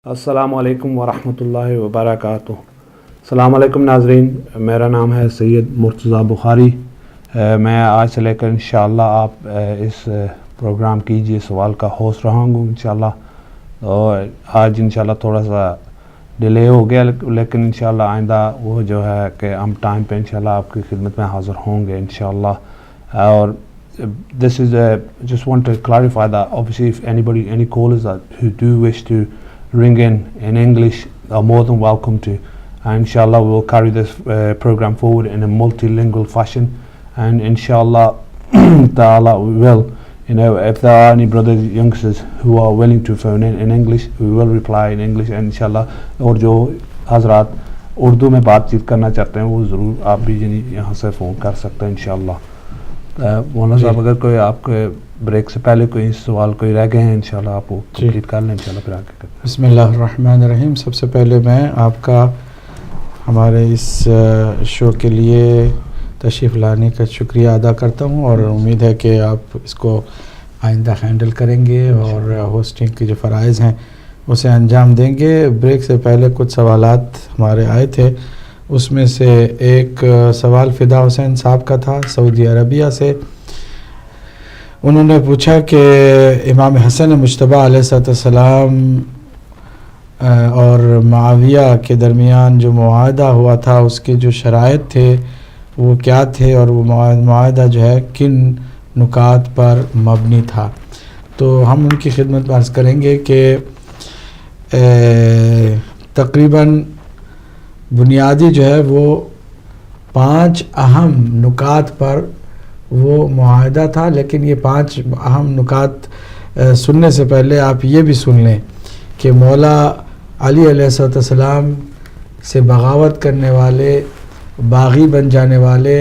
السلام علیکم ورحمۃ اللہ وبرکاتہ۔ السلام علیکم ناظرین، میرا نام ہے سید مرتضیٰ بخاری۔ میں آج سے لے کر انشاءاللہ آپ اس پروگرام کیجئے سوال کا ہوسٹ رہا ہوں انشاءاللہ۔ اور آج انشاءاللہ تھوڑا سا ڈیلے ہو گیا، لیکن انشاءاللہ آئندہ وہ جو ہے کہ ہم ٹائم پہ انشاءاللہ آپ کی خدمت میں حاضر ہوں گے انشاءاللہ۔ اور this is just want to clarify that obviously if any callers that who do wish to ring in English are more than welcome to, and inshallah we will carry this program forward in a multilingual fashion, and inshallah ta'ala we will, if there are any brothers youngsters who are willing to phone in English, we will reply in English, and inshallah اور جو حضرات اردو میں بات چیت کرنا چاہتے ہیں وہ ضرور آپ بھی یہاں سے فون کر سکتے ہیں انشاءاللہ۔ مولانا صاحب اگر کوئی آپ کے بریک سے پہلے کوئی سوال کوئی رہ گئے ہیں انشاءاللہ آپ وہ کمپلیٹ کر لیں انشاءاللہ پھر آگے کریں۔ بسم اللہ الرحمن الرحیم۔ سب سے پہلے میں آپ کا ہمارے اس شو کے لیے تشریف لانے کا شکریہ ادا کرتا ہوں، اور امید ہے کہ آپ اس کو آئندہ ہینڈل کریں گے اور ہوسٹنگ کے جو فرائض ہیں اسے انجام دیں گے۔ بریک سے پہلے کچھ سوالات ہمارے آئے تھے، اس میں سے ایک سوال فدا حسین صاحب کا تھا سعودی عربیہ سے۔ انہوں نے پوچھا کہ امام حسن مجتبیٰ علیہ السلام اور معاویہ کے درمیان جو معاہدہ ہوا تھا اس کے جو شرائط تھے وہ کیا تھے، اور وہ معاہدہ جو ہے کن نکات پر مبنی تھا۔ تو ہم ان کی خدمت میں عرض کریں گے کہ تقریباً بنیادی جو ہے وہ 5 اہم نکات پر وہ معاہدہ تھا، لیکن یہ 5 اہم نکات سننے سے پہلے آپ یہ بھی سن لیں کہ مولا علی علیہ السلام سے بغاوت کرنے والے، باغی بن جانے والے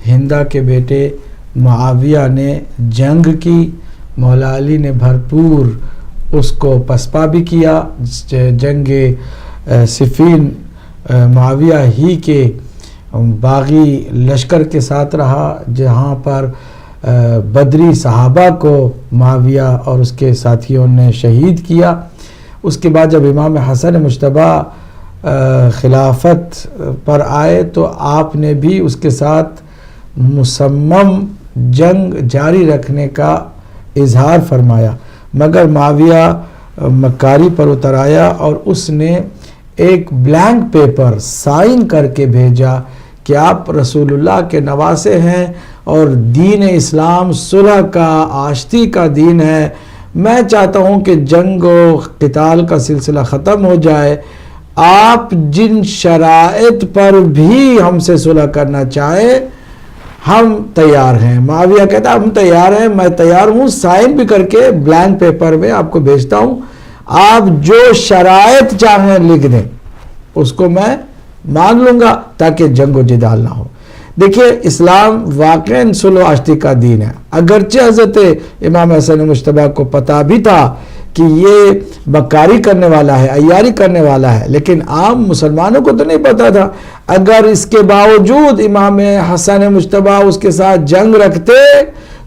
ہندہ کے بیٹے معاویہ نے جنگ کی، مولا علی نے بھرپور اس کو پسپا بھی کیا۔ جنگ صفین معاویہ ہی کے باغی لشکر کے ساتھ رہا، جہاں پر بدری صحابہ کو معاویہ اور اس کے ساتھیوں نے شہید کیا۔ اس کے بعد جب امام حسن مجتبیٰ خلافت پر آئے تو آپ نے بھی اس کے ساتھ مصمم جنگ جاری رکھنے کا اظہار فرمایا، مگر معاویہ مکاری پر اتر آیا اور اس نے ایک بلینک پیپر سائن کر کے بھیجا کہ آپ رسول اللہ کے نواسے ہیں اور دین اسلام صلح کا، آشتی کا دین ہے، میں چاہتا ہوں کہ جنگ و قتال کا سلسلہ ختم ہو جائے، آپ جن شرائط پر بھی ہم سے صلح کرنا چاہیں ہم تیار ہیں۔ معاویہ کہتا ہم تیار ہیں، میں تیار ہوں، سائن بھی کر کے بلینک پیپر میں آپ کو بھیجتا ہوں، آپ جو شرائط چاہیں لکھ دیں اس کو میں مان لوں گا تاکہ جنگ و جدال نہ ہو۔ دیکھیے اسلام واقعاً صلح و آشتی کا دین ہے، اگرچہ حضرت امام حسن مجتبیٰ کو پتہ بھی تھا کہ یہ مکاری کرنے والا ہے، عیاری کرنے والا ہے، لیکن عام مسلمانوں کو تو نہیں پتہ تھا۔ اگر اس کے باوجود امام حسن مجتبیٰ اس کے ساتھ جنگ رکھتے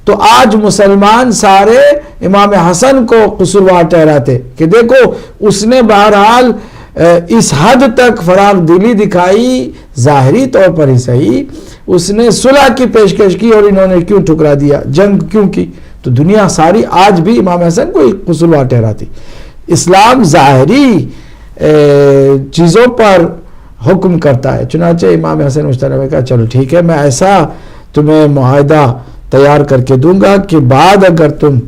تو آج مسلمان سارے امام حسن کو قصوروار ٹھہراتے کہ دیکھو اس نے بہرحال اس حد تک فراخ دلی دکھائی، ظاہری طور پر ہی صحیح، اس نے صلح کی پیشکش کی اور انہوں نے کیوں ٹھکرا دیا، جنگ کیوں کی، تو دنیا ساری آج بھی امام حسن کو قصوروار ٹھہراتی۔ اسلام ظاہری چیزوں پر حکم کرتا ہے، چنانچہ امام حسن مجتبیٰ نے کہا چلو ٹھیک ہے، میں ایسا تمہیں معاہدہ تیار کر کے دوں گا کہ بعد اگر تم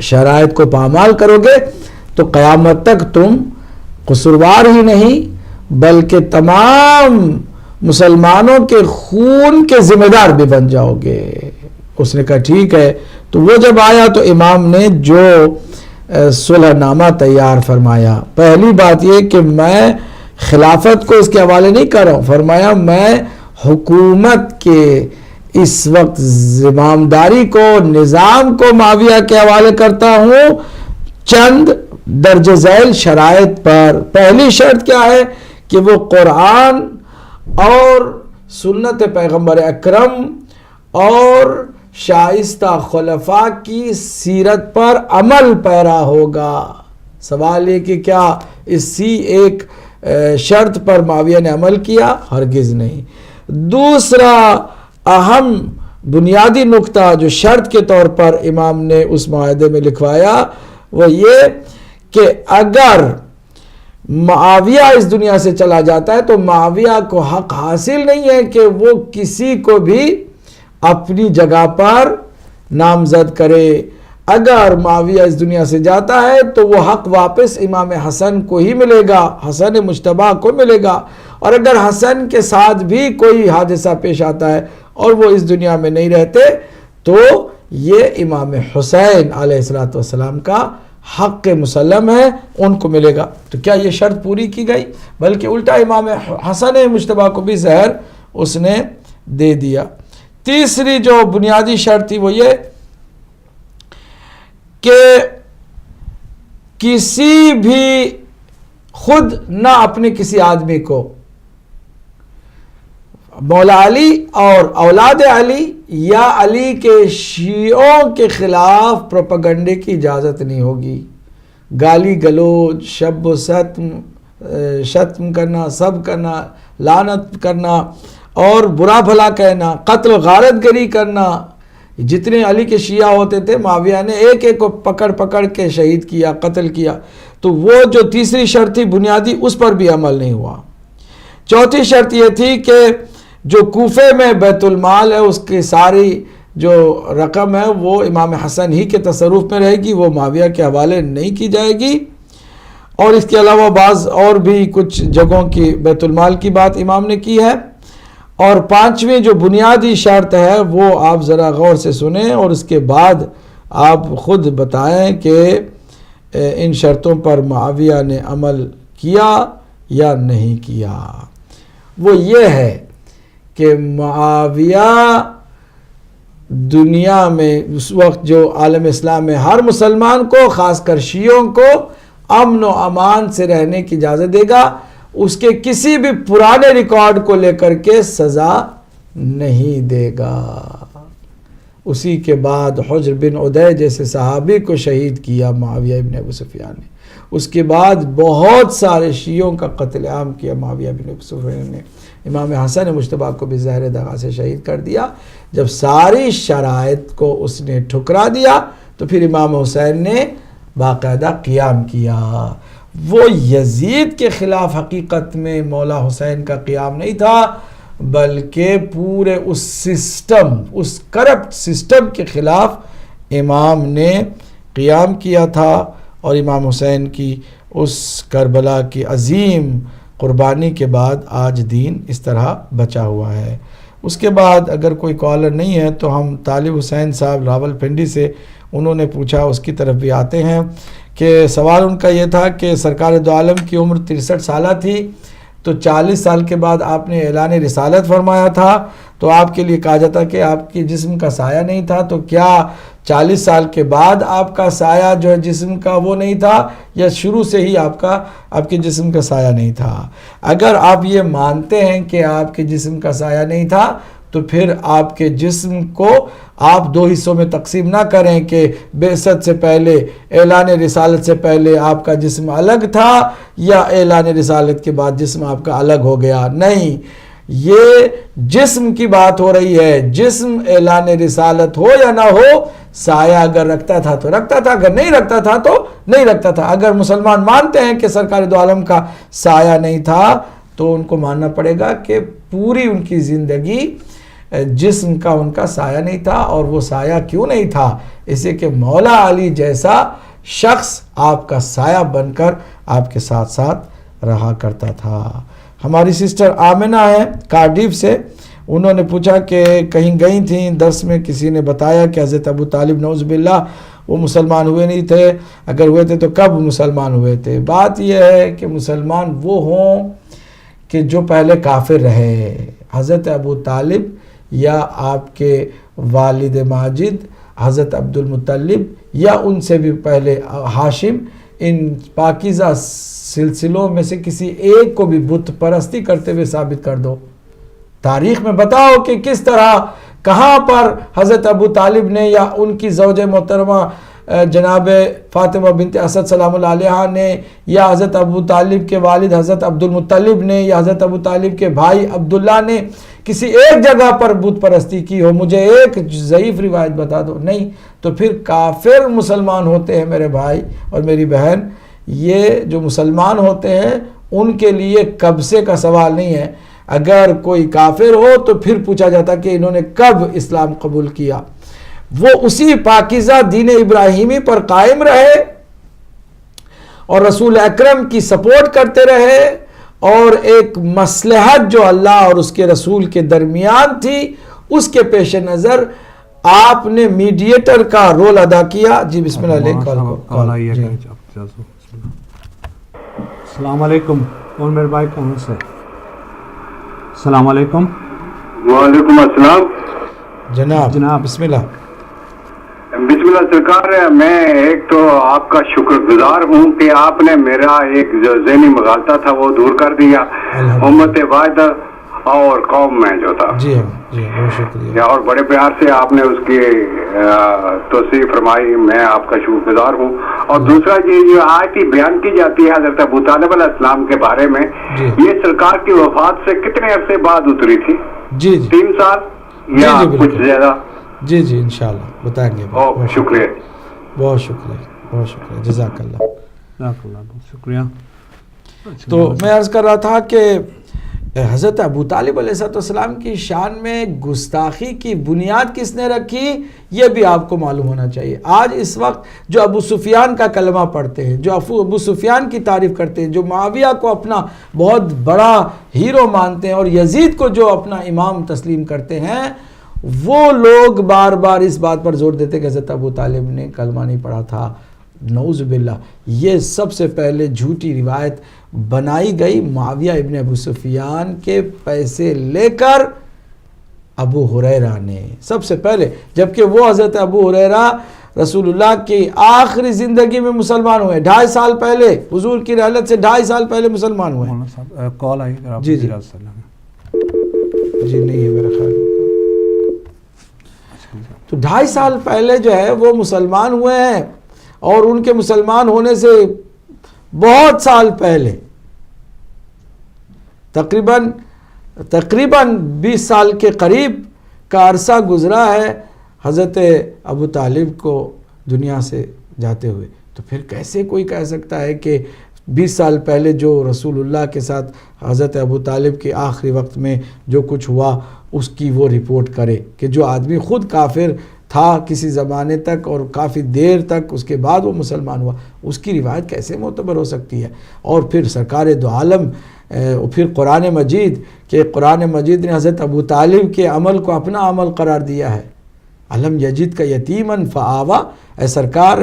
شرائط کو پامال کرو گے تو قیامت تک تم قصوروار ہی نہیں بلکہ تمام مسلمانوں کے خون کے ذمہ دار بھی بن جاؤ گے۔ اس نے کہا ٹھیک ہے۔ تو وہ جب آیا تو امام نے جو صلح نامہ تیار فرمایا، پہلی بات یہ کہ میں خلافت کو اس کے حوالے نہیں کر رہا ہوں، فرمایا میں حکومت کے اس وقت زمامداری کو، نظام کو معاویہ کے حوالے کرتا ہوں چند درج ذیل شرائط پر۔ پہلی شرط کیا ہے کہ وہ قرآن اور سنت پیغمبر اکرم اور شائستہ خلفاء کی سیرت پر عمل پیرا ہوگا۔ سوال یہ کہ کیا اسی ایک شرط پر معاویہ نے عمل کیا؟ ہرگز نہیں۔ دوسرا اہم بنیادی نقطہ جو شرط کے طور پر امام نے اس معاہدے میں لکھوایا وہ یہ کہ اگر معاویہ اس دنیا سے چلا جاتا ہے تو معاویہ کو حق حاصل نہیں ہے کہ وہ کسی کو بھی اپنی جگہ پر نامزد کرے۔ اگر معاویہ اس دنیا سے جاتا ہے تو وہ حق واپس امام حسن کو ہی ملے گا، حسن مجتبیٰ کو ملے گا، اور اگر حسن کے ساتھ بھی کوئی حادثہ پیش آتا ہے اور وہ اس دنیا میں نہیں رہتے تو یہ امام حسین علیہ السلام کا حق مسلم ہے، ان کو ملے گا۔ تو کیا یہ شرط پوری کی گئی؟ بلکہ الٹا امام حسن مجتبیٰ کو بھی زہر اس نے دے دیا۔ تیسری جو بنیادی شرط تھی وہ یہ کہ کسی بھی خود نہ اپنے کسی آدمی کو مولا علی اور اولاد علی یا علی کے شیعوں کے خلاف پروپیگنڈے کی اجازت نہیں ہوگی۔ گالی گلوچ، شب و شتم کرنا، سب کرنا، لعنت کرنا اور برا بھلا کہنا، قتل و غارت گری کرنا، جتنے علی کے شیعہ ہوتے تھے معاویہ نے ایک ایک کو پکڑ پکڑ کے شہید کیا، قتل کیا۔ تو وہ جو تیسری شرط تھی بنیادی، اس پر بھی عمل نہیں ہوا۔ چوتھی شرط یہ تھی کہ جو کوفے میں بیت المال ہے اس کی ساری جو رقم ہے وہ امام حسن ہی کے تصرف میں رہے گی، وہ معاویہ کے حوالے نہیں کی جائے گی۔ اور اس کے علاوہ بعض اور بھی کچھ جگہوں کی بیت المال کی بات امام نے کی ہے۔ اور پانچویں جو بنیادی شرط ہے وہ آپ ذرا غور سے سنیں اور اس کے بعد آپ خود بتائیں کہ ان شرطوں پر معاویہ نے عمل کیا یا نہیں کیا۔ وہ یہ ہے کہ معاویہ دنیا میں اس وقت جو عالم اسلام میں ہر مسلمان کو، خاص کر شیعوں کو، امن و امان سے رہنے کی اجازت دے گا، اس کے کسی بھی پرانے ریکارڈ کو لے کر کے سزا نہیں دے گا۔ اسی کے بعد حجر بن عدی جیسے صحابی کو شہید کیا معاویہ ابن ابو سفیان نے۔ اس کے بعد بہت سارے شیعوں کا قتل عام کیا معاویہ ابن ابو سفیان نے۔ امام حسن مجتبیٰ کو بھی زہر دغا سے شہید کر دیا۔ جب ساری شرائط کو اس نے ٹھکرا دیا تو پھر امام حسین نے باقاعدہ قیام کیا۔ وہ یزید کے خلاف حقیقت میں مولا حسین کا قیام نہیں تھا، بلکہ پورے اس سسٹم، اس کرپٹ سسٹم کے خلاف امام نے قیام کیا تھا۔ اور امام حسین کی اس کربلا کی عظیم قربانی کے بعد آج دین اس طرح بچا ہوا ہے۔ اس کے بعد اگر کوئی کالر نہیں ہے تو ہم طالب حسین صاحب راول پنڈی سے، انہوں نے پوچھا، اس کی طرف بھی آتے ہیں کہ سوال ان کا یہ تھا کہ سرکار دو عالم کی عمر 63 سالہ تھی، تو 40 سال کے بعد آپ نے اعلان رسالت فرمایا تھا، تو آپ کے لیے کہا جاتا کہ آپ کی جسم کا سایہ نہیں تھا، تو کیا 40 سال کے بعد آپ کا سایہ جو ہے جسم کا وہ نہیں تھا، یا شروع سے ہی آپ کے جسم کا سایہ نہیں تھا؟ اگر آپ یہ مانتے ہیں کہ آپ کے جسم کا سایہ نہیں تھا تو پھر آپ کے جسم کو آپ دو حصوں میں تقسیم نہ کریں کہ بعثت سے پہلے، اعلان رسالت سے پہلے آپ کا جسم الگ تھا یا اعلان رسالت کے بعد جسم آپ کا الگ ہو گیا۔ نہیں، یہ جسم کی بات ہو رہی ہے۔ جسم اعلان رسالت ہو یا نہ ہو، سایہ اگر رکھتا تھا تو رکھتا تھا، اگر نہیں رکھتا تھا تو نہیں رکھتا تھا۔ اگر مسلمان مانتے ہیں کہ سرکار دو عالم کا سایہ نہیں تھا تو ان کو ماننا پڑے گا کہ پوری ان کی زندگی جسم کا ان کا سایہ نہیں تھا۔ اور وہ سایہ کیوں نہیں تھا؟ اسے کہ مولا علی جیسا شخص آپ کا سایہ بن کر آپ کے ساتھ ساتھ رہا کرتا تھا۔ ہماری سسٹر آمنہ ہیں کارڈیف سے، انہوں نے پوچھا کہ کہیں گئی تھیں، درس میں کسی نے بتایا کہ حضرت ابو طالب نعوذ باللہ وہ مسلمان ہوئے نہیں تھے، اگر ہوئے تھے تو کب مسلمان ہوئے تھے؟ بات یہ ہے کہ مسلمان وہ ہوں کہ جو پہلے کافر رہے۔ حضرت ابو طالب یا آپ کے والد ماجد حضرت عبد المطلب یا ان سے بھی پہلے ہاشم، ان پاکیزہ سلسلوں میں سے کسی ایک کو بھی بت پرستی کرتے ہوئے ثابت کر دو۔ تاریخ میں بتاؤ کہ کس طرح، کہاں پر حضرت ابو طالب نے یا ان کی زوجہ محترمہ جناب فاطمہ بنت اسد سلام اللہ علیہ نے یا حضرت ابو طالب کے والد حضرت عبد المطلب نے یا حضرت ابو طالب کے بھائی عبداللہ نے کسی ایک جگہ پر بت پرستی کی ہو، مجھے ایک ضعیف روایت بتا دو. نہیں تو پھر کافر مسلمان ہوتے ہیں میرے بھائی اور میری بہن. یہ جو مسلمان ہوتے ہیں ان کے لیے قبضے کا سوال نہیں ہے. اگر کوئی کافر ہو تو پھر پوچھا جاتا کہ انہوں نے کب اسلام قبول کیا. وہ اسی پاکیزہ دین ابراہیمی پر قائم رہے اور رسول اکرم کی سپورٹ کرتے رہے، اور ایک مصلحت جو اللہ اور اس کے رسول کے درمیان تھی اس کے پیش نظر آپ نے میڈیٹر کا رول ادا کیا. جی بسم اللہ علیہ کال آئیے. السلام علیکم. کون میرے بھائی کہاں سے؟ السلام علیکم. وعلیکم السلام. جناب بسم اللہ. بسم اللہ سرکار. میں ایک تو آپ کا شکر گزار ہوں کہ آپ نے میرا ایک جو ذہنی مغالطہ تھا وہ دور کر دیا امت واحدہ اور قوم میں جو تھا. جی بہت شکریہ. اور بڑے پیار سے آپ نے اس کی توسیع فرمائی، میں آپ کا شکر گزار ہوں. اور دوسرا یہ جو آیت بیان کی جاتی ہے حضرت ابو طالب علیہ السلام کے بارے میں، یہ سرکار کی وفات سے کتنے عرصے بعد اتری تھی؟ 3 سال یا کچھ زیادہ؟ جی انشاءاللہ بتائیں گے. شکریہ. بہت شکریہ. جزاک اللہ. بہت شکریہ. تو میں عرض کر رہا تھا کہ حضرت ابو طالب علیہ السلام کی شان میں گستاخی کی بنیاد کس نے رکھی یہ بھی آپ کو معلوم ہونا چاہیے. آج اس وقت جو ابو سفیان کا کلمہ پڑھتے ہیں، جو ابو سفیان کی تعریف کرتے ہیں، جو معاویہ کو اپنا بہت بڑا ہیرو مانتے ہیں اور یزید کو جو اپنا امام تسلیم کرتے ہیں، وہ لوگ بار بار اس بات پر زور دیتے کہ حضرت ابو طالب نے کلمہ نہیں پڑھا تھا. نعوذ باللہ. یہ سب سے پہلے جھوٹی روایت بنائی گئی معاویہ ابن ابو سفیان کے پیسے لے کر ابو ہریرہ نے سب سے پہلے، جبکہ وہ حضرت ابو ہریرہ رسول اللہ کی آخری زندگی میں مسلمان ہوئے. 2.5 سال پہلے، حضور کی رحلت سے 2.5 سال پہلے مسلمان ہوئے. کال آئی. جی نہیں ہے میرا خیال. تو 2.5 سال پہلے جو ہے وہ مسلمان ہوئے ہیں، اور ان کے مسلمان ہونے سے بہت سال پہلے تقریباً 20 سال کے قریب کا عرصہ گزرا ہے حضرت ابو طالب کو دنیا سے جاتے ہوئے. تو پھر کیسے کوئی کہہ سکتا ہے کہ 20 سال پہلے جو رسول اللہ کے ساتھ حضرت ابو طالب کے آخری وقت میں جو کچھ ہوا اس کی وہ رپورٹ کرے، کہ جو آدمی خود کافر تھا کسی زمانے تک اور کافی دیر تک، اس کے بعد وہ مسلمان ہوا، اس کی روایت کیسے معتبر ہو سکتی ہے؟ اور پھر سرکار دو عالم، پھر قرآن مجید، کہ قرآن مجید نے حضرت ابو طالب کے عمل کو اپنا عمل قرار دیا ہے. علم یجید کا یتیمن فآوا. اے سرکار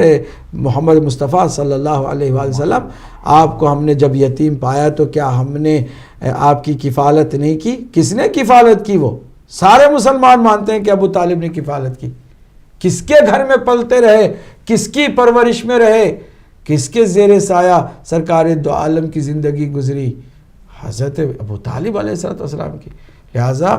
محمد مصطفیٰ صلی اللہ علیہ وآلہ وسلم، آپ کو ہم نے جب یتیم پایا تو کیا ہم نے آپ کی کفالت نہیں کی؟ کس نے کفالت کی؟ وہ سارے مسلمان مانتے ہیں کہ ابو طالب نے کفالت کی. کس کے گھر میں پلتے رہے، کس کی پرورش میں رہے، کس کے زیر سایہ سرکار دو عالم کی زندگی گزری؟ حضرت ابو طالب علیہ السلام کی. لہٰذا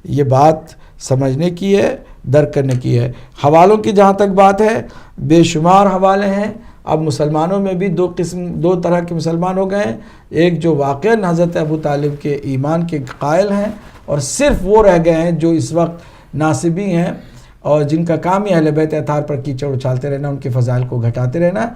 یہ بات سمجھنے کی ہے، درک کرنے کی ہے. حوالوں کی جہاں تک بات ہے، بے شمار حوالے ہیں. اب مسلمانوں میں بھی دو طرح کے مسلمان ہو گئے ہیں. ایک جو واقعاً حضرت ابو طالب کے ایمان کے قائل ہیں، اور صرف وہ رہ گئے ہیں جو اس وقت ناصبی ہیں اور جن کا کام ہی اہل بیت اطہار پر کیچڑ اچھالتے رہنا، ان کے فضائل کو گھٹاتے رہنا.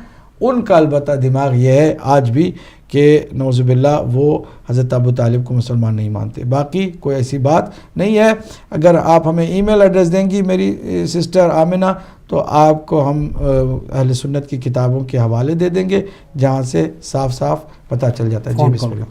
ان کا البتہ دماغ یہ ہے آج بھی کہ نعوذ باللہ وہ حضرت ابو طالب کو مسلمان نہیں مانتے. باقی کوئی ایسی بات نہیں ہے. اگر آپ ہمیں ای میل ایڈریس دیں گی میری سسٹر آمنہ، تو آپ کو ہم اہل سنت کی کتابوں کے حوالے دے دیں گے جہاں سے صاف صاف پتہ چل جاتا ہے. جی بسم اللہ.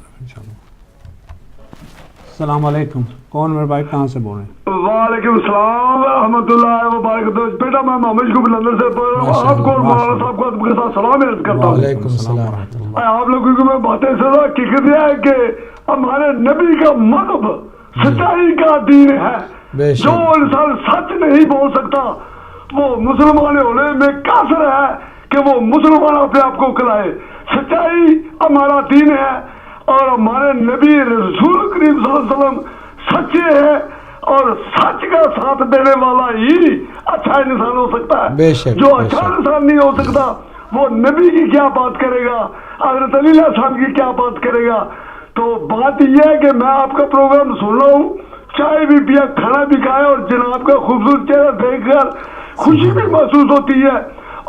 السلام علیکم. کون میرے بھائی کہاں سے بول رہے ہیں؟ وعلیکم السلام ورحمۃ اللہ وبرکاتہ. بیٹا میں محمد کو بلندر سے آپ کو مولانا صاحب کو کے ساتھ سلام عرض کرتا ہوں. وعلیکم السلام ورحمۃ اللہ. آپ لوگوں کو میں باتیں سزا کی دیا ہے کہ ہمارے نبی کا مذہب سچائی کا دین ہے. جو انسان سچ نہیں بول سکتا وہ مسلمان ہونے میں کافر ہے کہ وہ مسلمان اپنے آپ کو کہلائے. سچائی ہمارا دین ہے اور ہمارے نبی رسول کریم صلی اللہ علیہ وسلم سچے ہیں اور سچ کا ساتھ دینے والا ہی اچھا انسان ہو سکتا ہے. بے شک, جو اچھا انسان نہیں ہو سکتا وہ نبی کی کیا بات کرے گا, حضرت علی علیہ السلام کی کیا بات کرے گا. تو بات یہ ہے کہ میں آپ کا پروگرام سن رہا ہوں, چائے بھی پیا, کھانا بھی کھایا, اور جناب کا خوبصورت چہرہ دیکھ کر خوشی بھی محسوس ہوتی ہے,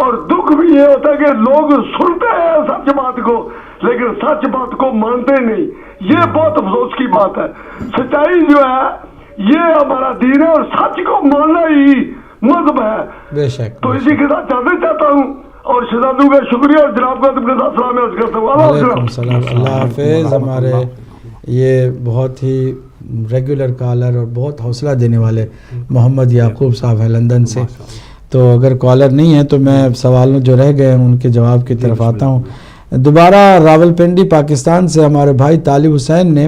اور دکھ بھی یہ ہوتا ہے کہ لوگ سنتے ہیں سچ بات کو لیکن سچ بات کو مانتے نہیں. یہ بہت افسوس کی بات ہے. سچائی جو ہے یہ ہمارا دین ہے اور سچ کو ماننا ہی مذہب ہے. بے شک. تو اسی کے ساتھ چاہتا ہوں اور شہزادوں کا شکریہ اور جناب کا تم کے ساتھ سلام عرض کرتا ہوں. وعلیکم السلام. اللہ حافظ. ہمارے یہ بہت ہی ریگولر کالر اور بہت حوصلہ دینے والے محمد یعقوب صاحب ہیں لندن سے. تو اگر کالر نہیں ہے تو میں سوالوں جو رہ گئے ہیں ان کے جواب کی طرف آتا ہوں. دوبارہ راولپنڈی پاکستان سے ہمارے بھائی طالب حسین نے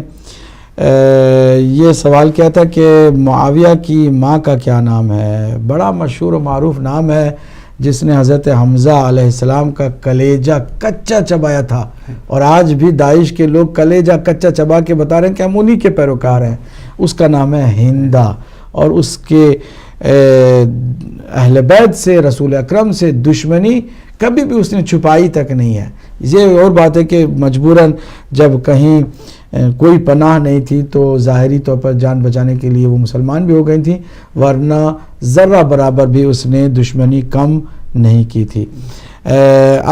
یہ سوال کیا تھا کہ معاویہ کی ماں کا کیا نام ہے. بڑا مشہور و معروف نام ہے جس نے حضرت حمزہ علیہ السلام کا کلیجہ کچا چبایا تھا, اور آج بھی داعش کے لوگ کلیجہ کچا چبا کے بتا رہے ہیں کہ ہم انہی کے پیروکار ہیں. اس کا نام ہے ہندا, اور اس کے اہل بیت سے, رسول اکرم سے دشمنی کبھی بھی اس نے چھپائی تک نہیں ہے. یہ اور بات ہے کہ مجبوراً جب کہیں کوئی پناہ نہیں تھی تو ظاہری طور پر جان بچانے کے لیے وہ مسلمان بھی ہو گئی تھیں, ورنہ ذرہ برابر بھی اس نے دشمنی کم نہیں کی تھی.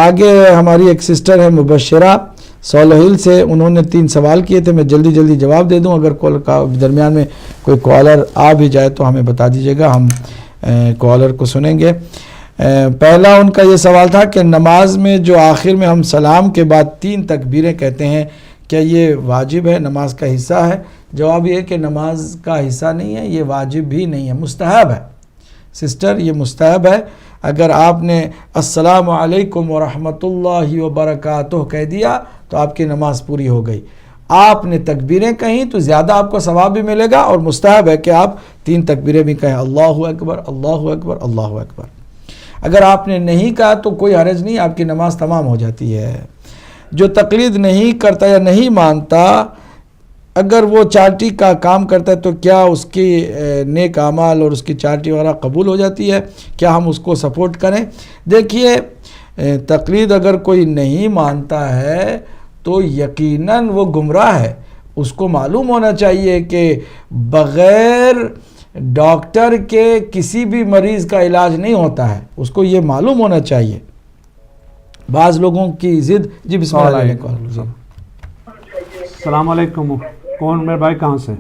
آگے ہماری ایک سسٹر ہے مبشرہ سولہل سے, انہوں نے 3 سوال کیے تھے. میں جلدی جواب دے دوں, اگر درمیان میں کوئی کالر آ بھی جائے تو ہمیں بتا دیجیے گا, ہم کالر کو سنیں گے. پہلا ان کا یہ سوال تھا کہ نماز میں جو آخر میں ہم سلام کے بعد 3 تکبیریں کہتے ہیں, کیا یہ واجب ہے, نماز کا حصہ ہے؟ جواب یہ کہ نماز کا حصہ نہیں ہے, یہ واجب بھی نہیں ہے, مستحب ہے. سسٹر یہ مستحب ہے. اگر آپ نے السلام علیکم ورحمۃ اللہ وبرکاتہ کہہ دیا تو آپ کی نماز پوری ہو گئی. آپ نے تکبیریں کہیں تو زیادہ آپ کو ثواب بھی ملے گا, اور مستحب ہے کہ آپ 3 تکبیریں بھی کہیں, اللہ اکبر اللہ اکبر اللہ اکبر. اگر آپ نے نہیں کہا تو کوئی حرج نہیں, آپ کی نماز تمام ہو جاتی ہے. جو تقلید نہیں کرتا یا نہیں مانتا, اگر وہ چارٹی کا کام کرتا ہے تو کیا اس کی نیک اعمال اور اس کی چارٹی وغیرہ قبول ہو جاتی ہے؟ کیا ہم اس کو سپورٹ کریں؟ دیکھیے, تقلید اگر کوئی نہیں مانتا ہے تو یقیناً وہ گمراہ ہے. اس کو معلوم ہونا چاہیے کہ بغیر ڈاکٹر کے کسی بھی مریض کا علاج نہیں ہوتا ہے, اس کو یہ معلوم ہونا چاہیے. بعض لوگوں کی ضد. جی بسم اللہ علیکم. السلام علیکم. کون میرے بھائی, کہاں سے؟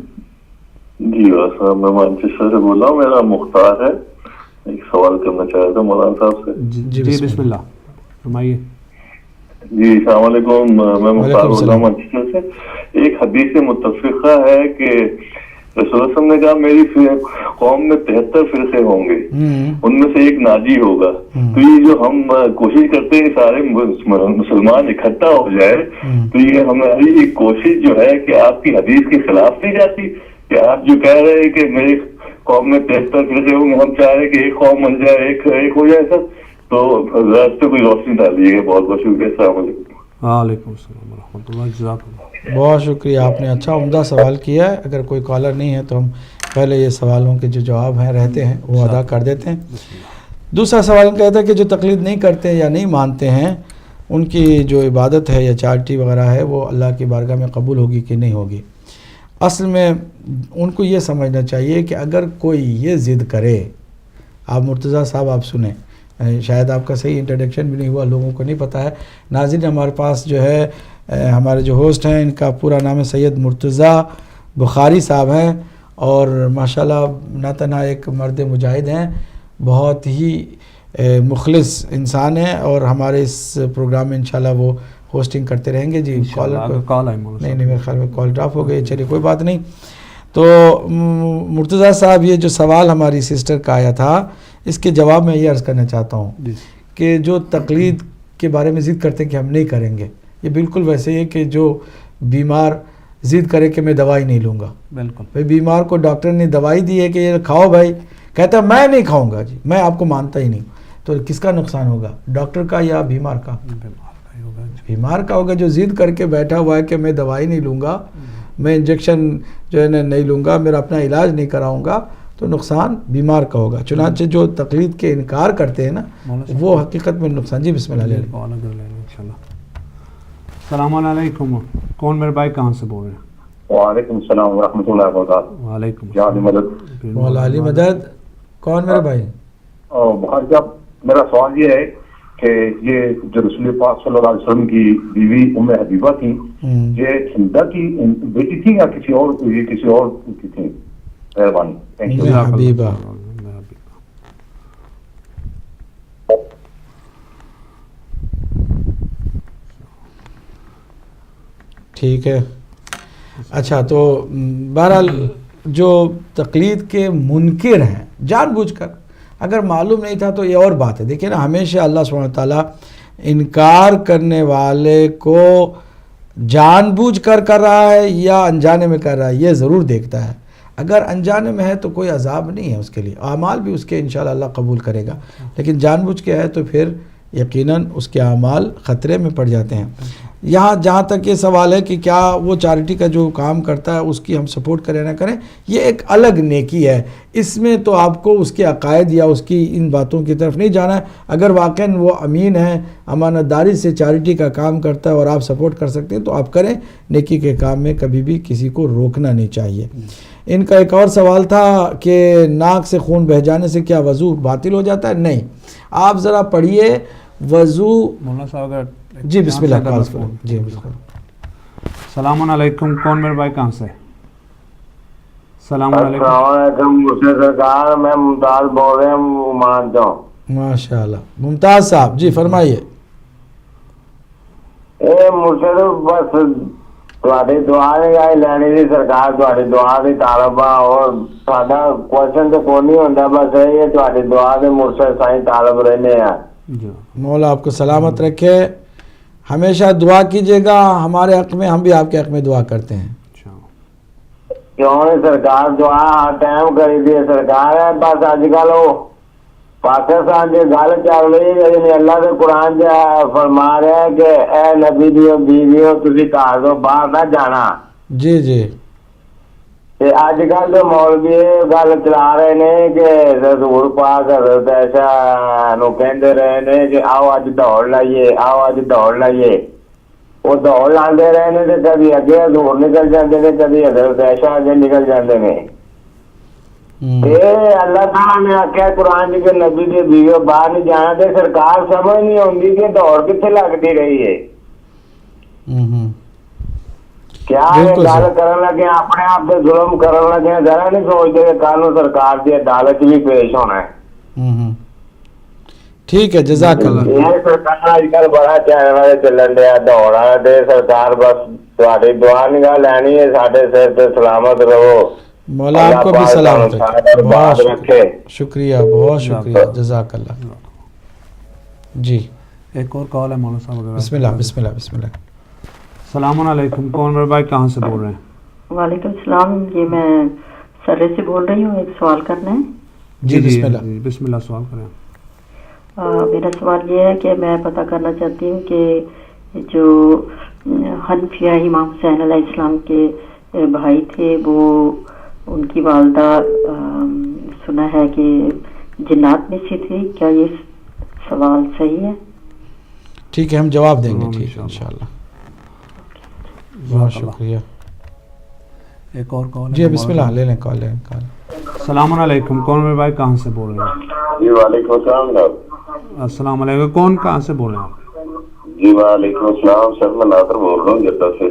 جی میں مانچسٹر سے بول رہا ہوں. میرا مختار ہے, ایک سوال کرنا چاہتا تھا مولانا صاحب سے. جی بسم اللہ فرمائیے. جی السلام علیکم. میں مختار بول رہا ہوں مانچسٹر سے. ایک حدیث متفقہ ہے کہ رسول اللہ صلی اللہ علیہ وسلم نے کہا میری قوم میں 73 فرقے ہوں گے, ان میں سے ایک ناجی ہوگا. تو یہ جو ہم کوشش کرتے ہیں سارے مسلمان اکٹھا ہو جائے, تو یہ ہماری ایک کوشش جو ہے کہ آپ کی حدیث کے خلاف نہیں جاتی, کہ آپ جو کہہ رہے ہیں کہ میری قوم میں 73 فرقے ہوں گے, ہم چاہ رہے ہیں کہ ایک قوم بن جائے, ایک ہو جائے سب. تو حضرت پہ کوئی روشنی ڈالیے گا. بہت بہت شکریہ. السلام علیکم. وعلیکم السلام ورحمۃ اللہ. جزاک اللہ. بہت شکریہ, آپ نے اچھا عمدہ سوال کیا ہے. اگر کوئی کالر نہیں ہے تو ہم پہلے یہ سوالوں کے جو جواب ہیں رہتے ہیں وہ ادا کر دیتے ہیں. دوسرا سوال کہتا ہے کہ جو تقلید نہیں کرتے یا نہیں مانتے ہیں, ان کی جو عبادت ہے یا چارٹی وغیرہ ہے وہ اللہ کی بارگاہ میں قبول ہوگی کہ نہیں ہوگی. اصل میں ان کو یہ سمجھنا چاہیے کہ اگر کوئی یہ ضد کرے, آپ مرتضیٰ صاحب آپ سنیں, شاید آپ کا صحیح انٹروڈکشن بھی نہیں ہوا, لوگوں کو نہیں پتہ ہے. ناظرین, ہمارے پاس جو ہے ہمارے جو ہوسٹ ہیں ان کا پورا نام ہے سید مرتضیٰ بخاری صاحب ہیں, اور ماشاءاللہ نہ تنہا ایک مرد مجاہد ہیں, بہت ہی مخلص انسان ہیں, اور ہمارے اس پروگرام میں انشاءاللہ وہ ہوسٹنگ کرتے رہیں گے. جی کال نہیں میرے خیال میں کال ڈراپ ہو گئی, چلیے کوئی بات نہیں. تو مرتضیٰ صاحب, یہ جو سوال ہماری سسٹر کا آیا تھا, اس کے جواب میں یہ عرض کرنا چاہتا ہوں کہ جو تقلید کے بارے میں ضد کرتے ہیں کہ ہم نہیں کریں گے, یہ بالکل ویسے ہی ہے کہ جو بیمار ضد کرے کہ میں دوائی نہیں لوں گا. بالکل بھائی, بیمار کو ڈاکٹر نے دوائی دی ہے کہ یہ کھاؤ بھائی, کہتا ہے میں نہیں کھاؤں گا, جی میں آپ کو مانتا ہی نہیں, تو کس کا نقصان ہوگا, ڈاکٹر کا یا بیمار کا؟ بیمار کا ہوگا. جو ضد کر کے بیٹھا ہوا ہے کہ میں دوائی نہیں لوں گا, میں انجیکشن جو ہے نا نہیں لوں گا, میرا اپنا علاج نہیں کراؤں گا, تو نقصان بیمار کا ہوگا. چنانچہ جو تقلید کے انکار کرتے ہیں نا وہ حقیقت میں نقصان. جی بسم اللہ. السلام علیکم, کون میرے بھائی کہاں سے بول رہے ہیں؟ وعلیکم السلام ورحمۃ اللہ وبرکاتہ. وعلیکم مولا علی مدد. کون میرے بھائی؟ بہت جب میرا سوال یہ ہے کہ یہ جو رسول پاک صلی اللہ علیہ وسلم کی بیوی ام حبیبہ تھی, یہ حمزہ کی بیٹی تھی یا کسی اور کی تھی؟ مہربانی. حبیبہ. ٹھیک ہے. اچھا, تو بہرحال جو تقلید کے منکر ہیں جان بوجھ کر, اگر معلوم نہیں تھا تو یہ اور بات ہے. دیکھیں نا, ہمیشہ اللہ سبحانہ تعالیٰ انکار کرنے والے کو جان بوجھ کر رہا ہے یا انجانے میں کر رہا ہے یہ ضرور دیکھتا ہے. اگر انجانے میں ہے تو کوئی عذاب نہیں ہے اس کے لیے, اعمال بھی اس کے انشاءاللہ اللہ قبول کرے گا. لیکن جان بوجھ کے ہے تو پھر یقیناً اس کے اعمال خطرے میں پڑ جاتے ہیں. یہاں جہاں تک یہ سوال ہے کہ کیا وہ چیریٹی کا جو کام کرتا ہے اس کی ہم سپورٹ کریں نہ کریں, یہ ایک الگ نیکی ہے. اس میں تو آپ کو اس کے عقائد یا اس کی ان باتوں کی طرف نہیں جانا ہے. اگر واقعاً وہ امین ہے, امانت داری سے چیریٹی کا کام کرتا ہے اور آپ سپورٹ کر سکتے ہیں تو آپ کریں. نیکی کے کام میں کبھی بھی کسی کو روکنا نہیں چاہیے. ان کا ایک اور سوال تھا کہ ناک سے خون بہہ جانے سے کیا وضو باطل ہو جاتا ہے؟ نہیں, آپ ذرا پڑھیے وضو. مولانا صاحب اگر جی بسم اللہ. جی بسم اللہ. السلام علیکم, کون میرے بھائی کہاں سے؟ السلام علیکم. السلام علیکم مرشد سرکار, میں ممتاز بول رہے ہیں مانتا ہوں. ماشاء اللہ. ممتاز صاحب جی فرمائیے. اے مرشد بس تھوڑی دعا نہیں لینی تھی سرکار, تھوڑی دعا کی طالب ہاں, اور ساڈا کوشچن تو کوئی نہیں ہوتا, بس یہ تھوڑی دعا کے مرشد سائیں طالب رہنے ہیں. مولا آپ کو سلامت رکھے. ہمیشہ دعا کیجیے گا ہمارے حق میں, ہم بھی آپ کے حق میں دعا کرتے ہیں. کیوں نہیں سرکار, دعا ہر ٹائم کری دی سرکار ہے. بس اج کل وہ پاکستان کی گل چل رہی ہے, اللہ کے قرآن فرما رہا ہے کہ اے نبی دیو بیویو تسی گھر تو باہر نہ جانا. جی جی. اج کل جو مولوی گل چلا رہے ہیں کہ رسول پاک حضرت عائشہ نو کہندے رہے نے کہ آؤ اج دوڑ لائیے, آؤ اج دوڑ لائیے. وہ دوڑ لاندے رہے نے تے کبھی اگے حضور نکل جاندے نے, کبھی حضرت عائشہ اگے نکل جاندے نے. اللہ تعالیٰ نے آخیا قرآن کہ نبی کے بیوی باہر نہیں جانا, تے سرکار سمجھ نہیں آتی کہ دوڑ کتنے لگتی رہی ہے. کیا گل کرن لگے اپنے آپ سے ظلم کرن لگے, ذرا نہیں سوچتے کہ کل سرکار کی عدالت بھی پیش ہونا ہے. ٹھیک ہے, جزاک اللہ. یہ سرکار اج کل بڑا چینل چلن دیا دوڑا دے, سرکار بس تھوڑی دعا نگاہ لینی ہے, سارے سر تے سلامت رہو. مولا آپ کو بھی سلامت رکھے. بہت شکریہ, بہت شکریہ, جزاک اللہ. جی ایک اور کال ہے مولانا صاحب. بسم اللہ بسم اللہ بسم اللہ. السلام علیکم, کون میرے بھائی کہاں سے بول رہے ہیں؟ وعلیکم السلام, یہ میں سرے سے بول رہی ہوں, ایک سوال کرنا ہے. جی بسم اللہ. بسم اللہ, سوال کریں. میرا سوال یہ ہے کہ میں پتہ کرنا چاہتی ہوں کہ جو حنفیہ امام حسین علیہ السلام کے بھائی تھے, وہ ان کی والدہ سنا ہے کہ جنات میں سے تھی, کیا یہ سوال صحیح ہے؟ ٹھیک ہے, ہم جواب دیں گے. ٹھیک ہے انشاءاللہ. بہت شکریہ. ایک اور کال. جی بسم اللہ, لے لیں کال, لے لیں کال. السلام علیکم, کون میرے بھائی کہاں سے بول رہے ہیں؟ جی وعلیکم السلام. السلام علیکم, کون کہاں سے بول رہے ہیں آپ؟ جی وعلیکم السلام سر, میں نادر بول رہا ہوں جدہ سے.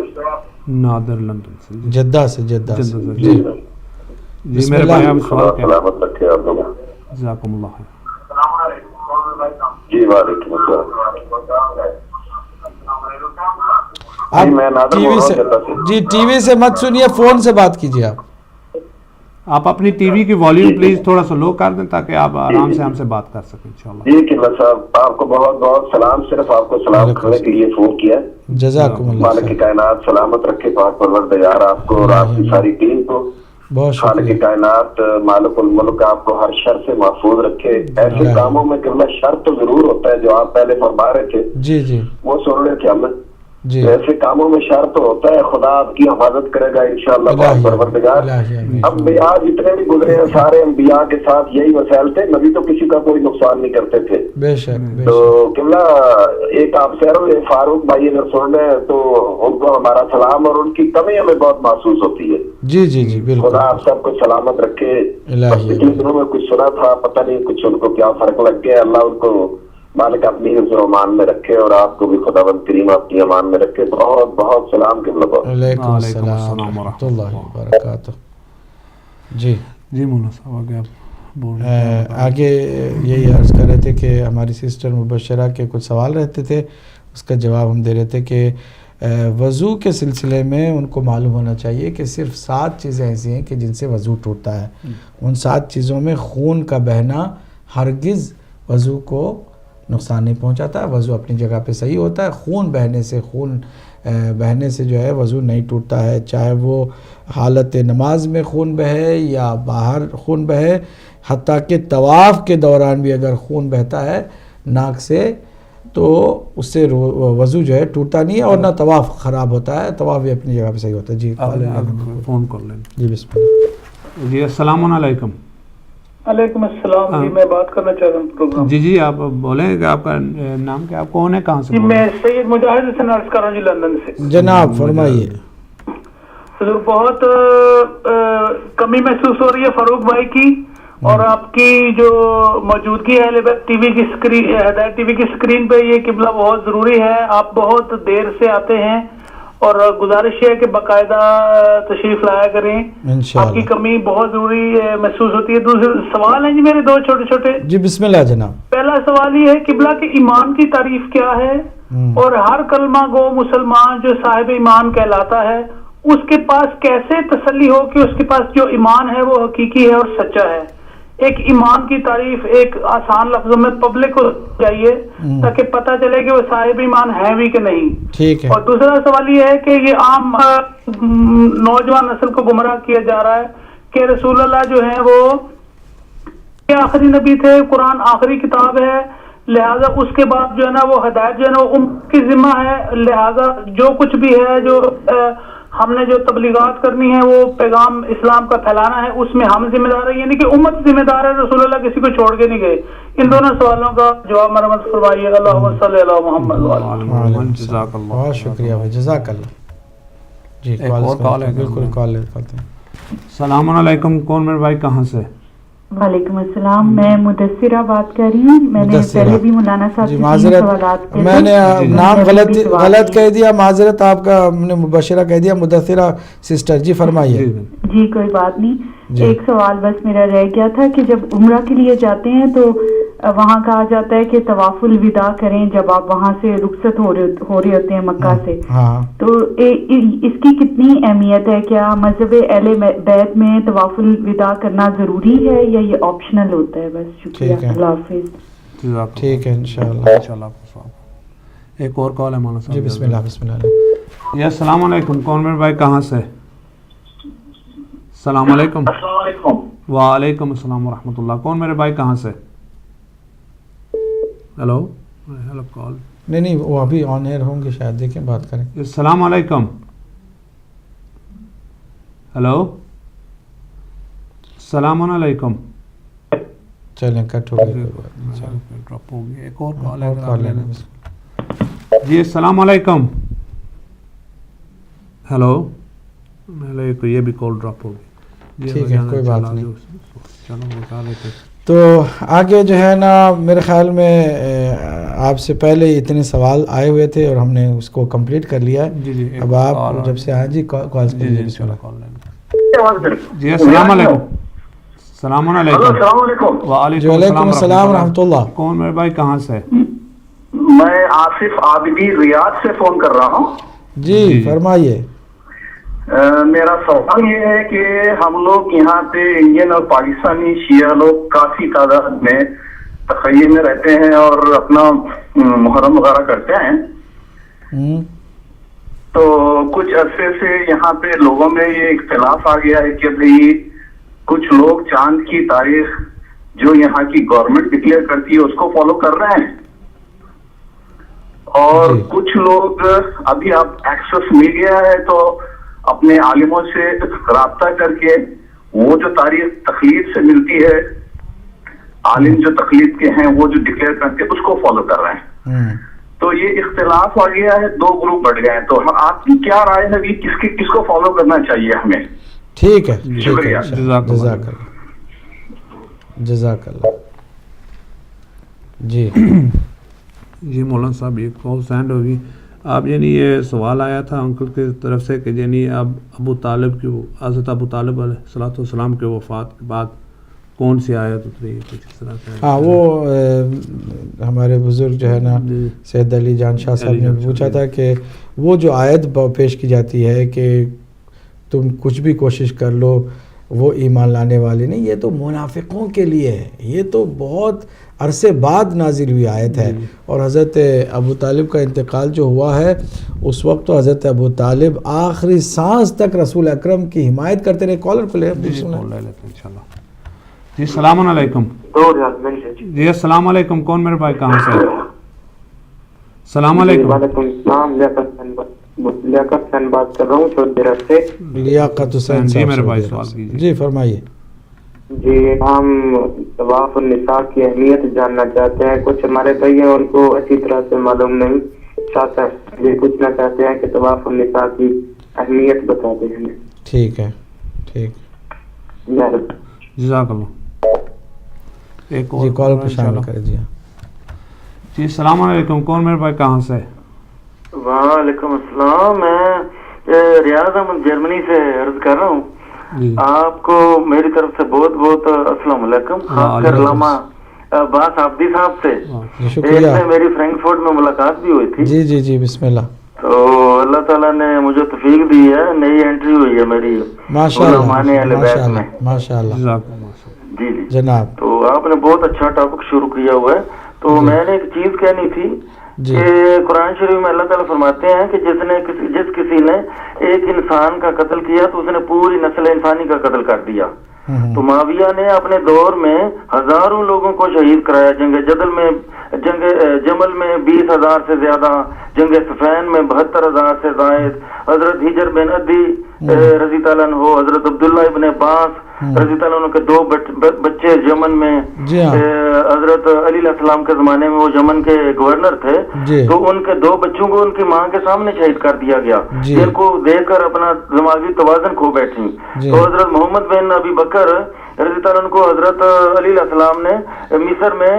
نادر لندن سے. جدہ سے. جدہ سے. جی جی میرے بھائی آپ سوال کریں. سلامت رکھے آپ لوگ. جزاکم اللہ خیر. جی وعلیکم السلام. آپ ٹی وی سے, جی ٹی وی سے مت سنیے, فون سے بات کیجیے. آپ اپنی ٹی وی کی والیوم پلیز تھوڑا سا لو کر دیں تاکہ آپ آرام سے ہم سے بات کر سکیں انشاءاللہ. جی قبلہ صاحب, آپ کو بہت بہت سلام. صرف آپ کو سلام کرنے کے لیے فون کیا. جزاکم اللہ. مالک کائنات سلامت رکھے, پاک پروردگار آپ کو اور آپ کی ساری ٹیم کو. خالق کائنات مالک الملک آپ کو ہر شر سے محفوظ رکھے. ایسے کاموں میں قبلہ شر تو ضرور ہوتا ہے جو آپ پہلے فرما رہے تھے. جی جی, وہ سن رہے تھے ہم. ایسے کاموں میں شر تو ہوتا ہے, خدا آپ کی حفاظت کرے گا انشاءاللہ پروردگار. انبیاء جتنے بھی گزرے ہیں سارے انبیاء کے ساتھ یہی وسائل تھے, نبی تو کسی کا کوئی نقصان نہیں کرتے تھے. بے شک. تو قبلہ ایک آپ سے فاروق بھائی اگر سن رہے ہیں تو ان کو ہمارا سلام, اور ان کی کمی ہمیں بہت محسوس ہوتی ہے. جی جی جی بالکل. خدا آپ سب کو سلامت رکھے. پچھلے دنوں میں کچھ سنا تھا, پتہ نہیں کچھ ان کو کیا فرق لگ گیا. اللہ ان کو مالک اپنی حفظ و امان میں رکھے, اور آپ کو بھی خداوند کریم اپنی امان میں رکھے. بہت بہت سلام قبلہ کو. وعلیکم السلام ورحمۃ اللہ وبرکاتہ. جی جی مولانا صاحب آگے آپ بول رہے ہیں. آگے یہی عرض کر رہے تھے کہ ہماری سسٹر مبشرہ کے کچھ سوال رہتے تھے, اس کا جواب ہم دے رہے تھے کہ وضو کے سلسلے میں ان کو معلوم ہونا چاہیے کہ صرف 7 چیزیں ایسی ہیں کہ جن سے وضو ٹوٹتا ہے. ان 7 چیزوں میں خون کا بہنا ہرگز وضو کو نقصان نہیں پہنچاتا ہے. وضو اپنی جگہ پہ صحیح ہوتا ہے. خون بہنے سے جو ہے وضو نہیں ٹوٹتا ہے, چاہے وہ حالت نماز میں خون بہے یا باہر خون بہے. حتیٰ کہ طواف کے دوران بھی اگر خون بہتا ہے ناک سے تو اس سے وضو جو ہے ٹوٹتا نہیں ہے, اور نہ طواف خراب ہوتا ہے. طواف بھی اپنی جگہ پہ صحیح ہوتا ہے. جی فون کر لیں. جی بسم اللہ. جی السلام علیکم. وعلیکم السلام. جی میں بات کرنا چاہ رہا ہوں پروگرام. جی جی آپ بولیں کہ آپ کا نام کیا, آپ کون ہے, کہاں سے؟ جی میں سید مجاہد حسین عرض کر رہا ہوں جی لندن سے. جناب فرمائیے. حضور بہت کمی محسوس ہو رہی ہے فاروق بھائی کی, اور آپ کی جو موجودگی ہے ٹی وی کی اسکرین, ہدایت ٹی وی کی اسکرین پہ یہ قبلہ بہت ضروری ہے. آپ بہت دیر سے آتے ہیں, اور گزارش ہے کہ باقاعدہ تشریف لایا کریں. آپ کی کمی بہت ضروری محسوس ہوتی ہے. دوسرے سوال ہیں جی میرے 2 چھوٹے چھوٹے. جی بسم اللہ جناب. پہلا سوال یہ ہے قبلہ کے ایمان کی تعریف کیا ہے, اور ہر کلمہ گو مسلمان جو صاحب ایمان کہلاتا ہے اس کے پاس کیسے تسلی ہو کہ اس کے پاس جو ایمان ہے وہ حقیقی ہے اور سچا ہے. ایک ایمان کی تعریف ایک آسان لفظوں میں پبلک کو چاہیے تاکہ پتہ چلے کہ وہ صاحب ایمان ہے بھی کہ نہیں. ٹھیک ہے. اور دوسرا سوال یہ ہے کہ یہ عام نوجوان نسل کو گمراہ کیا جا رہا ہے کہ رسول اللہ جو ہیں وہ آخری نبی تھے, قرآن آخری کتاب ہے, لہذا اس کے بعد جو ہے نا وہ ہدایت جو ہے نا وہ امت کی ذمہ ہے. لہذا جو کچھ بھی ہے جو ہم نے جو تبلیغات کرنی ہے وہ پیغام اسلام کا پھیلانا ہے, اس میں ہم ذمہ دار ہیں, یعنی کہ امت ذمہ دار ہے, رسول اللہ کسی کو چھوڑ کے نہیں گئے. ان دونوں سوالوں کا جواب مرحمت فرمائیے. اللہم صلی علی محمد. جزاک اللہ. بہت شکریہ بھائی, جزاک اللہ. جی بالکل کال کرتے ہیں. السلام علیکم. کون میرے بھائی, کہاں سے؟ وعلیکم السلام. میں مدثرہ بات کر رہی ہوں. میں نے پہلے بھی مولانا صاحب سے سوالات کیے, میں نے نام غلط کہہ دیا, معذرت. آپ کا ہم نے مبشرہ کہہ دیا, مدثرہ سسٹر. جی فرمائیے. جی کوئی بات نہیں. ایک سوال بس میرا رہ گیا تھا کہ جب عمرہ کے لیے جاتے ہیں تو وہاں کہا جاتا ہے کہ طواف الوداع کریں جب آپ وہاں سے رخصت ہو رہے ہوتے ہیں مکہ سے, تو اس کی کتنی اہمیت ہے؟ کیا مذہب اہل بیت میں طواف الوداع کرنا ضروری ہے یا یہ آپشنل ہوتا ہے؟ بس شکریہ. اللہ حافظ. ٹھیک ہے انشاءاللہ. ایک اور کال ہے مولانا صاحب. جی بسم اللہ. بسم اللہ. یا السلام علیکم. کون میرے بھائی, کہاں سے؟ السلام علیکم. وعلیکم السلام ورحمۃ اللہ. کون میرے بھائی, کہاں سے؟ ہیلو کال نہیں وہ ابھی آن ایئر ہوں گے شاید, دیکھیں بات کریں. السلام علیکم. ہیلو السلام علیکم. چلیں کٹ ہو گئی, ڈراپ ہو گئی. ایک اور کال ہے. جی السلام علیکم. ہیلو, یہ بھی کال ڈراپ ہو گئی. ٹھیک ہے کوئی بات نہیں. تو آگے جو ہے نا میرے خیال میں آپ سے پہلے اتنے سوال آئے ہوئے تھے اور ہم نے اس کو کمپلیٹ کر لیا ہے. اب آپ جب سے آئیں جی کال کیجیے. جی السلام علیکم. السلام علیکم. وعلیکم السلام ورحمۃ اللہ. کون میرے بھائی, کہاں سے؟ میں آصف عابدی ریاض سے فون کر رہا ہوں. جی فرمائیے. میرا سوال یہ ہے کہ ہم لوگ یہاں پہ انڈین اور پاکستانی شیعہ لوگ کافی تعداد میں تخیل میں رہتے ہیں اور اپنا محرم وغیرہ کرتے ہیں. تو کچھ عرصے سے یہاں پہ لوگوں میں یہ اختلاف آ گیا ہے کہ بھئی کچھ لوگ چاند کی تاریخ جو یہاں کی گورنمنٹ ڈکلیئر کرتی ہے اس کو فالو کر رہے ہیں, اور کچھ لوگ ابھی اب ایکسس مل گیا ہے تو اپنے عالموں سے رابطہ کر کے وہ جو تاریخ تخلیق سے ملتی ہے، عالم جو تخلیق کے ہیں وہ جو ڈکلیئر کرتے ہیں اس کو فالو کر رہے ہیں. تو یہ اختلاف آ گیا ہے، دو گروپ بڑھ گئے ہیں. تو آپ کی کیا رائے ہے کس کو فالو کرنا چاہیے ہمیں؟ ٹھیک ہے، شکریہ. جزاک اللہ. جی جی مولانا صاحب ایک کال سینڈ ہوگی. آپ یعنی یہ سوال آیا تھا انکل کی طرف سے کہ یعنی اب ابو طالب کی حضرت ابو طالب علیہ الصلوۃ والسلام کے وفات کے بعد کون سی آیت اتری ہے کچھ اس طرح سے؟ ہاں وہ ہمارے بزرگ جو ہے نا سید علی جان شاہ صاحب نے پوچھا تھا کہ وہ جو آیت پیش کی جاتی ہے کہ تم کچھ بھی کوشش کر لو وہ ایمان لانے والے نہیں، یہ تو منافقوں کے لیے ہے. یہ تو بہت عرصے بعد نازل ہوئی آیت ہے. اور حضرت ابو طالب کا انتقال جو ہوا ہے اس وقت تو حضرت ابو طالب آخری سانس تک رسول اکرم کی حمایت کرتے رہے. کالر کو لے انشاءاللہ. جی السلام علیکم. جی السلام علیکم. کون میرے بھائی کہاں سے؟ السلام علیکم. وعلیکم السلام. لیاقت حسین بات کر رہا ہوں سعودی عرب سے. لیاقت حسین جی میرے بھائی سوال کیجیے. جی فرمائیے. جی ہم طواف النساء کی اہمیت جاننا چاہتے ہیں. کچھ ہمارے بھائی ہیں ان کو اچھی طرح سے معلوم نہیں. ساتھ یہ پوچھنا چاہتے ہیں کہ طواف النساء کی اہمیت بتا دیں ہمیں. ٹھیک ہے. ٹھیک. جزاک اللہ. ایک جی کال کو شامل کر دیا. جی السلام علیکم. کون میرے بھائی کہاں سے؟ وعلیکم السلام. میں ریاض احمد جرمنی سے عرض کر رہا ہوں. آپ کو میری طرف سے بہت بہت السلام علیکم. خاص کر علامہ عباس عابدی صاحب سے ایک میں میری فرینکفورٹ میں ملاقات بھی ہوئی تھی. جی جی جی بسم اللہ. تو اللہ تعالیٰ نے مجھے توفیق دی ہے، نئی انٹری ہوئی ہے میری ماشاء اللہ. جی جی جناب. تو آپ نے بہت اچھا ٹاپک شروع کیا ہوا ہے. تو میں نے ایک چیز کہنی تھی کہ قرآن شریف میں اللہ تعالیٰ فرماتے ہیں کہ جس کسی نے ایک انسان کا قتل کیا تو اس نے پوری نسل انسانی کا قتل کر دیا. تو معاویہ نے اپنے دور میں ہزاروں لوگوں کو شہید کرایا. جنگ جمل میں 20,000 سے زیادہ، جنگ صفین میں 72,000 سے زائد. حضرت ہجر بن عدی رضی تعالیٰ عنہ، حضرت عبداللہ ابن عباس رضی تعالیٰ عنہ کے 2 بچے یمن میں. حضرت علی علیہ السلام کے زمانے میں وہ یمن کے گورنر تھے، تو ان کے 2 بچوں کو ان کی ماں کے سامنے شہید کر دیا گیا، جن کو دیکھ کر اپنا دماغی توازن کھو بیٹھی. تو حضرت محمد بن ابی بکر رضی تعالیٰ عنہ کو حضرت علی علیہ السلام نے مصر میں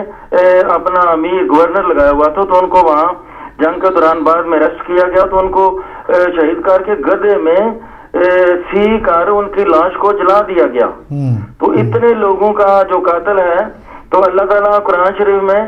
اپنا امیر گورنر لگایا ہوا تھا. تو ان کو وہاں جنگ کے دوران بعد میں ریسٹ کیا گیا. تو ان کو شہید کر کے گدھے میں سی کر ان کی لاش کو جلا دیا گیا. تو اتنے لوگوں کا جو قاتل ہے، تو اللہ تعالیٰ قرآن شریف میں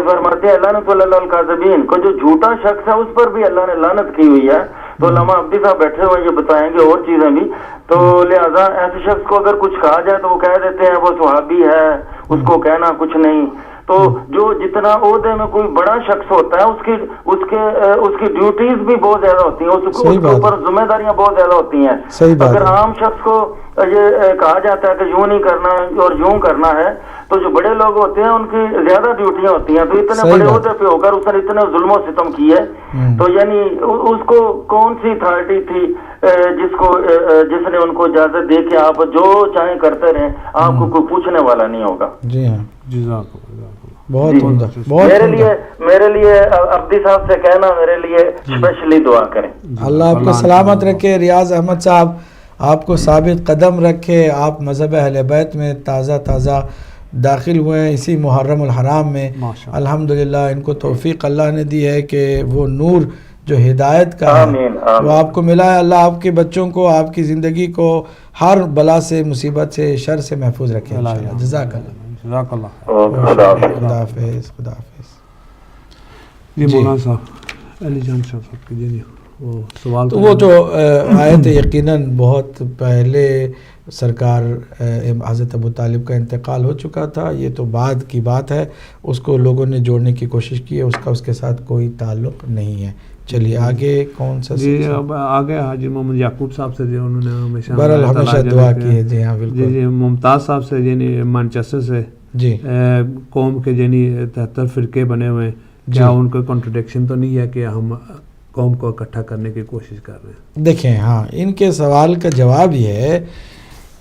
فرماتے ہیں لعنت اللہ الکاذبین کو، جو جھوٹا شخص ہے اس پر بھی اللہ نے لعنت کی ہوئی ہے. تو علامہ عبدی صاحب بیٹھے ہوئے یہ بتائیں گے اور چیزیں بھی. تو لہذا ایسے شخص کو اگر کچھ کہا جائے تو وہ کہہ دیتے ہیں وہ صحابی ہے، اس کو کہنا کچھ نہیں. تو جو جتنا عہدے میں کوئی بڑا شخص ہوتا ہے اس کی ڈیوٹیز بھی بہت زیادہ ہوتی ہیں، اس کے اوپر ذمہ داریاں بہت زیادہ ہوتی ہیں. اگر عام شخص کو یہ کہا جاتا ہے کہ یوں نہیں کرنا اور یوں کرنا ہے، تو جو بڑے لوگ ہوتے ہیں ان کی زیادہ ڈیوٹیاں ہوتی ہیں. تو اتنے بڑے عہدے پہ ہو کر اس نے اتنے ظلم و ستم کی ہے، تو یعنی اس کو کون سی اتھارٹی تھی جس نے ان کو اجازت دے کہ آپ جو چاہیں کرتے رہیں، آپ کو کوئی پوچھنے والا نہیں ہوگا. جی ہاں جزاک میرے لیے عبدی صاحب سے کہنا، میرے لیے اسپیشلی دعا کریں. اللہ آپ کو سلامت رکھے. ریاض احمد صاحب آپ کو ثابت قدم رکھے. آپ مذہب اہل بیت میں تازہ داخل ہوئے ہیں اسی محرم الحرام میں. الحمدللہ ان کو توفیق اللہ نے دی ہے کہ وہ نور جو ہدایت کا ہے وہ آپ کو ملا ہے. اللہ آپ کے بچوں کو، آپ کی زندگی کو ہر بلا سے، مصیبت سے، شر سے محفوظ رکھے انشاءاللہ. جزاک اللہ. خدا حافظ. خدا حافظ. جی مولانا صاحب علی جان صاحب کی جی وہ سوال تو وہ جو آیت یقیناً بہت پہلے سرکار حضرت ابو طالب کا انتقال ہو چکا تھا. یہ تو بعد کی بات ہے، اس کو لوگوں نے جوڑنے کی کوشش کی ہے، اس کے ساتھ کوئی تعلق نہیں ہے. چلیے آگے کون سا؟ جی اب آگے حاجی محمد یعقوب صاحب سے جو انہوں نے ہمیشہ دعا کی ہے. جی ہاں بالکل. جی ممتاز صاحب سے یعنی مانچسٹر سے جی قوم کے یعنی 73 فرقے بنے ہوئے ہیں، کیا ان کو کنٹرڈکشن تو نہیں ہے کہ ہم قوم کو اکٹھا کرنے کی کوشش کر رہے ہیں؟ دیکھیں ہاں ان کے سوال کا جواب یہ ہے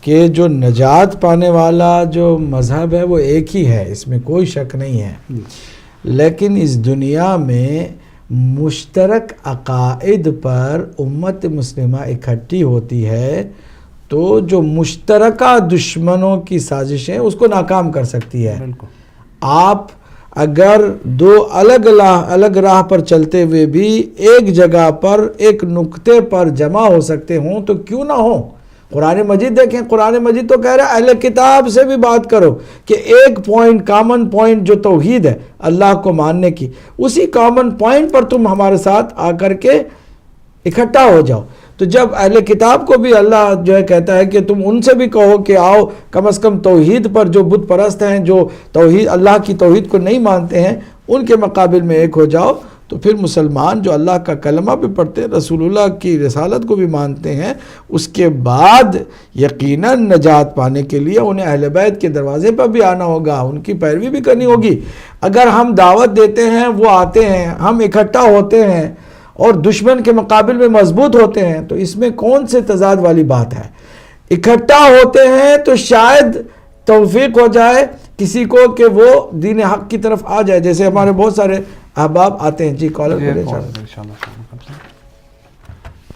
کہ جو نجات پانے والا جو مذہب ہے وہ ایک ہی ہے، اس میں کوئی شک نہیں ہے، لیکن اس دنیا میں مشترک عقائد پر امت مسلمہ اکٹھی ہوتی ہے تو جو مشترکہ دشمنوں کی سازشیں اس کو ناکام کر سکتی ہے۔ آپ اگر دو الگ راہ پر چلتے ہوئے بھی ایک جگہ پر ایک نقطے پر جمع ہو سکتے ہوں تو کیوں نہ ہوں؟ قرآن مجید دیکھیں، قرآن مجید تو کہہ رہا ہے اہل کتاب سے بھی بات کرو کہ ایک پوائنٹ، کامن پوائنٹ جو توحید ہے اللہ کو ماننے کی، اسی کامن پوائنٹ پر تم ہمارے ساتھ آ کر کے اکٹھا ہو جاؤ۔ تو جب اہل کتاب کو بھی اللہ جو ہے کہتا ہے کہ تم ان سے بھی کہو کہ آؤ کم از کم توحید پر، جو بت پرست ہیں، جو توحید اللہ کی توحید کو نہیں مانتے ہیں، ان کے مقابل میں ایک ہو جاؤ، تو پھر مسلمان جو اللہ کا کلمہ بھی پڑھتے ہیں، رسول اللہ کی رسالت کو بھی مانتے ہیں، اس کے بعد یقیناً نجات پانے کے لیے انہیں اہل بیت کے دروازے پر بھی آنا ہوگا، ان کی پیروی بھی کرنی ہوگی۔ اگر ہم دعوت دیتے ہیں، وہ آتے ہیں، ہم اکٹھا ہوتے ہیں اور دشمن کے مقابل میں مضبوط ہوتے ہیں، تو اس میں کون سے تضاد والی بات ہے؟ اکٹھا ہوتے ہیں تو شاید توفیق ہو جائے کسی کو کہ وہ دین حق کی طرف آ جائے، جیسے ہمارے بہت سارے احباب آتے ہیں۔ جی کالر بولے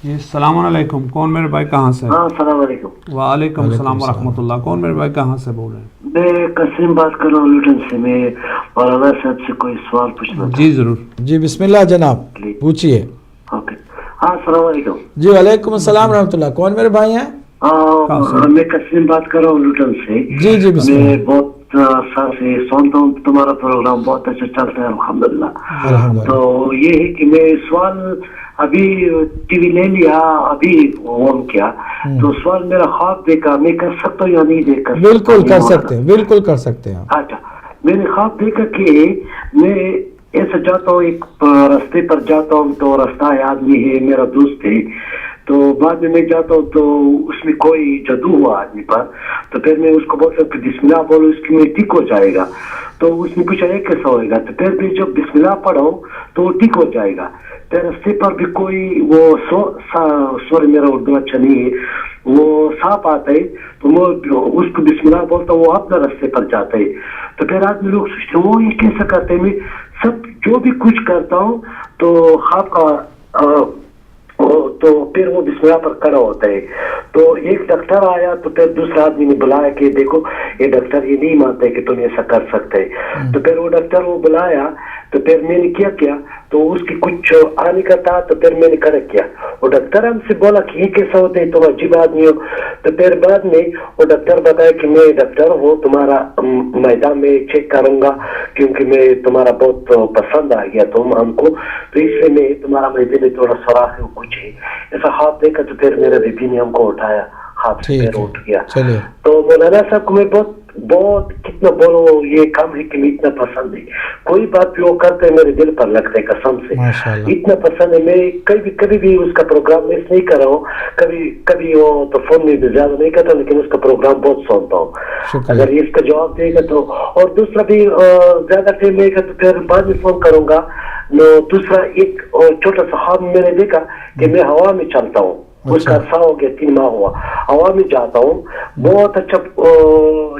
جی السلام علیکم، کون میرے بھائی کہاں سے؟ ہاں السلام علیکم۔ وعلیکم السلام ورحمۃ اللہ، کون میرے بھائی کہاں سے بول رہے ہیں؟ میں قاسم بات کر رہا ہوں لوٹن سے، میں مولانا صاحب سے کوئی سوال پوچھنا تھا۔ جی ضرور۔ جی بسم اللہ جناب پوچھیے۔ اوکے، ہاں السلام علیکم۔ جی وعلیکم السلام ورحمۃ اللہ، کون میرے بھائی ہیں؟ میں قاسم بات کر رہا ہوں لوٹن سے۔ جی جی بسم اللہ۔ میں بہت سال سے سنتا ہوں، تمہارا پروگرام بہت اچھا چلتا ہے الحمدللہ۔ تو یہ ہے کہ میں سوال ابھی ٹی وی لے لیا، ابھی آن کیا، تو سوال میرا خواب دیکھا، میں کر سکتا ہوں یا نہیں دیکھ سکتا؟ بالکل کر سکتے ہیں، بالکل کر سکتے ہیں۔ اچھا، میں نے خواب دیکھا کہ میں ایسا جاتا ہوں، ایک راستے پر جاتا ہوں تو راستہ آدمی ہے، میرا دوست ہے، تو بعد میں جاتا ہوں تو اس میں کوئی جادو ہوا آدمی پر، تو پھر میں اس کو بولتا ہوں کہ بسم اللہ بولو، اس کی میں ٹھیک ہو جائے گا، تو اس نے پوچھا یہ کیسا ہوئے گا، تو پھر بھی جب بسم اللہ پڑھو تو وہ ٹھیک ہو جائے گا۔ پھر راستے پر بھی کوئی وہ سوری میرا اردو اچھا نہیں ہے، وہ سانپ آتا ہے تو میں اس کو بسم اللہ بولتا ہوں، وہ اپنا راستے پر جاتا ہے، تو پھر آدمی لوگ سوچتے ہیں وہ یہ کیسا کرتے ہیں، میں سب جو بھی کچھ کرتا ہوں تو خواب کا تو پھر وہ بسم اللہ پر کھڑا ہوتا ہے۔ تو ایک ڈاکٹر آیا تو پھر دوسرا آدمی نے بلایا کہ دیکھو یہ ڈاکٹر یہ نہیں مانتا ہے کہ تم ایسا کر سکتے، تو پھر وہ ڈاکٹر وہ بلایا، تو پھر میں نے کیا تو اس کی کچھ آنے کا تھا، تو پھر میں نے کھڑا کیا، وہ ڈاکٹر ہم سے بولا کہ یہ کیسا ہوتا ہے، تم عجیب آدمی ہو، تو پھر بعد میں وہ ڈاکٹر بتایا کہ میں ڈاکٹر ہوں، تمہارا میدان میں چیک کروں گا کیونکہ میں تمہارا بہت پسند آ گیا تم ہم کو، تو اس لیے میں تمہارا میدے میں تھوڑا سوراخ ہے کچھ ہے، ایسا خواب دیکھا، تو پھر میرے بیبی نے ہم کو اٹھایا، خواب سے پھر اٹھ گیا۔ تو مولانا صاحب کو میں بہت کتنا بولو یہ کام ہے کہ میں اتنا پسند ہے، کوئی بات بھی وہ کرتے میرے دل پر لگتا ہے قسم سے، اتنا پسند ہے، میں کبھی بھی اس کا پروگرام مس نہیں کر رہا ہوں، کبھی وہ تو فون میں بھی زیادہ نہیں کرتا، لیکن اس کا پروگرام بہت سنتا ہوں، اگر اس کا جواب دے گا تو، اور دوسرا بھی زیادہ ٹائم لے گا تو پھر بعد میں فون کروں گا۔ دوسرا ایک چھوٹا سا خواب میں نے دیکھا کہ میں ہوا میں چلتا ہوں، اس کا عرصہ ہو گیا 3 ماہ ہوا، ہوا میں جاتا ہوں، بہت اچھا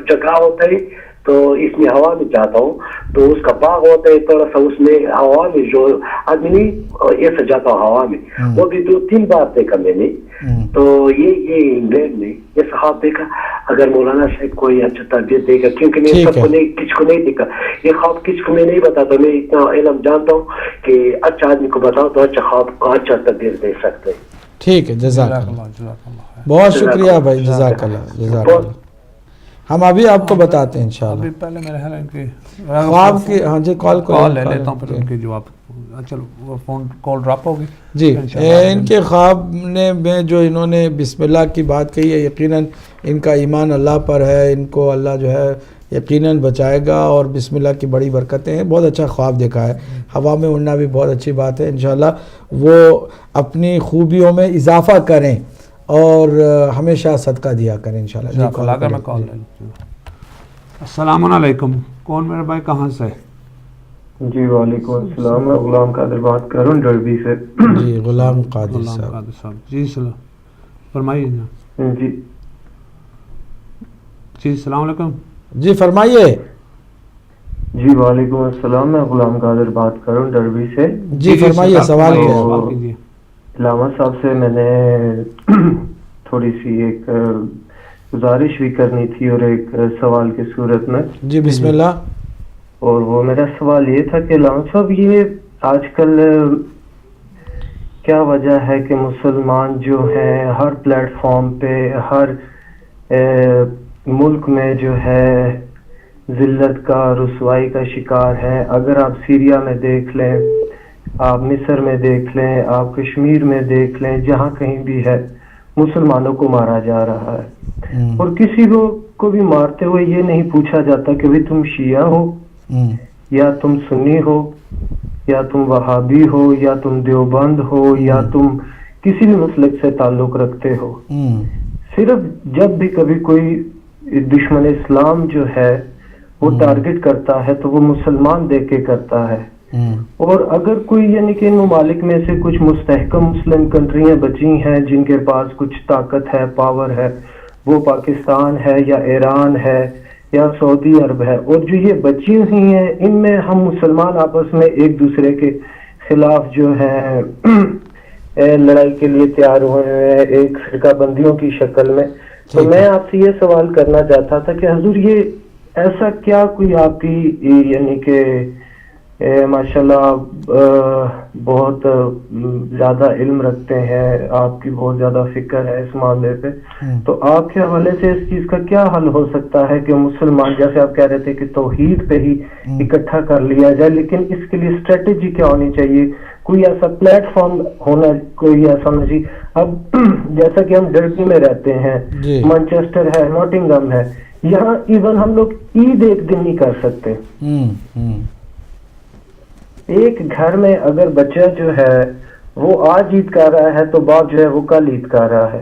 جگہ ہوتا ہے، تو اس میں ہوا میں جاتا ہوں، تو اس کا باغ ہوتا ہے تھوڑا سا، اس میں ہوا میں جو آدمی نہیں ایسا جاتا ہوں ہوا میں، وہ بھی 2-3 بار دیکھا میں نے، تو یہ انگلینڈ میں یہ خواب دیکھا، اگر مولانا صاحب کوئی اچھا تربیت دے گا، کیونکہ میں سب کو نہیں، کسی کو نہیں دیکھا یہ خواب، کسی کو میں نہیں بتاتا، میں اتنا علم جانتا ہوں کہ اچھا آدمی کو بتاؤ تو اچھا خواب اچھا تربیت دے سکتے ہیں۔ ٹھیک ہے، جزاک اللہ، بہت شکریہ بھائی، جزاک اللہ۔ ہم ابھی آپ کو بتاتے ہیں انشاءاللہ۔ پہلے میرے خیال ہے کہ خواب کی، ہاں جی کال لے لیتا ہوں، پھر ان کے جواب، چلو وہ فون کال ڈراپ ہوگی۔ جی ان کے خواب میں جو انہوں نے بسم اللہ کی بات کہی ہے، یقیناً ان کا ایمان اللہ پر ہے، ان کو اللہ جو ہے یقیناً بچائے گا، اور بسم اللہ کی بڑی برکتیں ہیں، بہت اچھا خواب دیکھا ہے، ہوا میں اڑنا بھی بہت اچھی بات ہے، انشاءاللہ وہ اپنی خوبیوں میں اضافہ کریں اور ہمیشہ صدقہ دیا کریں انشاءاللہ۔ السلام علیکم، کون میرے بھائی کہاں سے؟ جی وعلیکم السلام، میں غلام قادر بات کر رہا ہوں ڈربی سے. جی غلام قادر صاحب. جی سلام فرمائیے. جی جی السلام علیکم. جی فرمائیے. جی وعلیکم السلام، میں غلام قادر بات کر رہا ہوں ڈربی سے. جی فرمائیے، سوال کیجیے. علامہ صاحب سے میں نے تھوڑی سی ایک گزارش بھی کرنی تھی اور ایک سوال کی صورت میں. جی بسم اللہ. اور وہ میرا سوال یہ تھا کہ علامہ صاحب یہ آج کل کیا وجہ ہے کہ مسلمان جو ہیں ہر پلیٹ فارم پہ، ہر ملک میں جو ہے ذلت کا، رسوائی کا شکار ہے. اگر آپ سیریا میں دیکھ لیں، آپ مصر میں دیکھ لیں، آپ کشمیر میں دیکھ لیں، جہاں کہیں بھی ہے مسلمانوں کو مارا جا رہا ہے. اور کسی کو بھی مارتے ہوئے یہ نہیں پوچھا جاتا کہ بھئی تم شیعہ ہو یا تم سنی ہو یا تم وہابی ہو یا تم دیوبند ہو یا تم کسی بھی مسلک سے تعلق رکھتے ہو. صرف جب بھی کبھی کوئی دشمن اسلام جو ہے وہ ٹارگٹ کرتا ہے تو وہ مسلمان دیکھ کے کرتا ہے. اور اگر کوئی یعنی کہ ان ممالک میں سے کچھ مستحکم مسلم کنٹریاں بچی ہیں جن کے پاس کچھ طاقت ہے، پاور ہے، وہ پاکستان ہے یا ایران ہے یا سعودی عرب ہے، اور جو یہ بچی ہوئی ہیں ان میں ہم مسلمان آپس میں ایک دوسرے کے خلاف جو ہے لڑائی کے لیے تیار ہوئے ہیں ایک فرقہ بندیوں کی شکل میں. تو میں آپ سے یہ سوال کرنا چاہتا تھا کہ حضور یہ ایسا کیا کوئی آپ کی یعنی کہ ماشاءاللہ بہت زیادہ علم رکھتے ہیں، آپ کی بہت زیادہ فکر ہے اس معاملے پہ، تو آپ کے حوالے سے اس چیز کا کیا حل ہو سکتا ہے کہ مسلمان، جیسے آپ کہہ رہے تھے کہ توحید پہ ہی اکٹھا کر لیا جائے، لیکن اس کے لیے اسٹریٹجی کیا ہونی چاہیے؟ کوئی ایسا پلیٹ فارم ہونا، کوئی ایسا ہونا چاہیے. اب جیسا کہ ہم ڈربی میں رہتے ہیں، مانچسٹر ہے، نوٹنگم ہے، یہاں ایون ہم لوگ عید ایک دن نہیں کر سکتے. ایک گھر میں اگر بچہ جو ہے وہ آج عید کر رہا ہے تو باپ جو ہے وہ کل عید کر رہا ہے.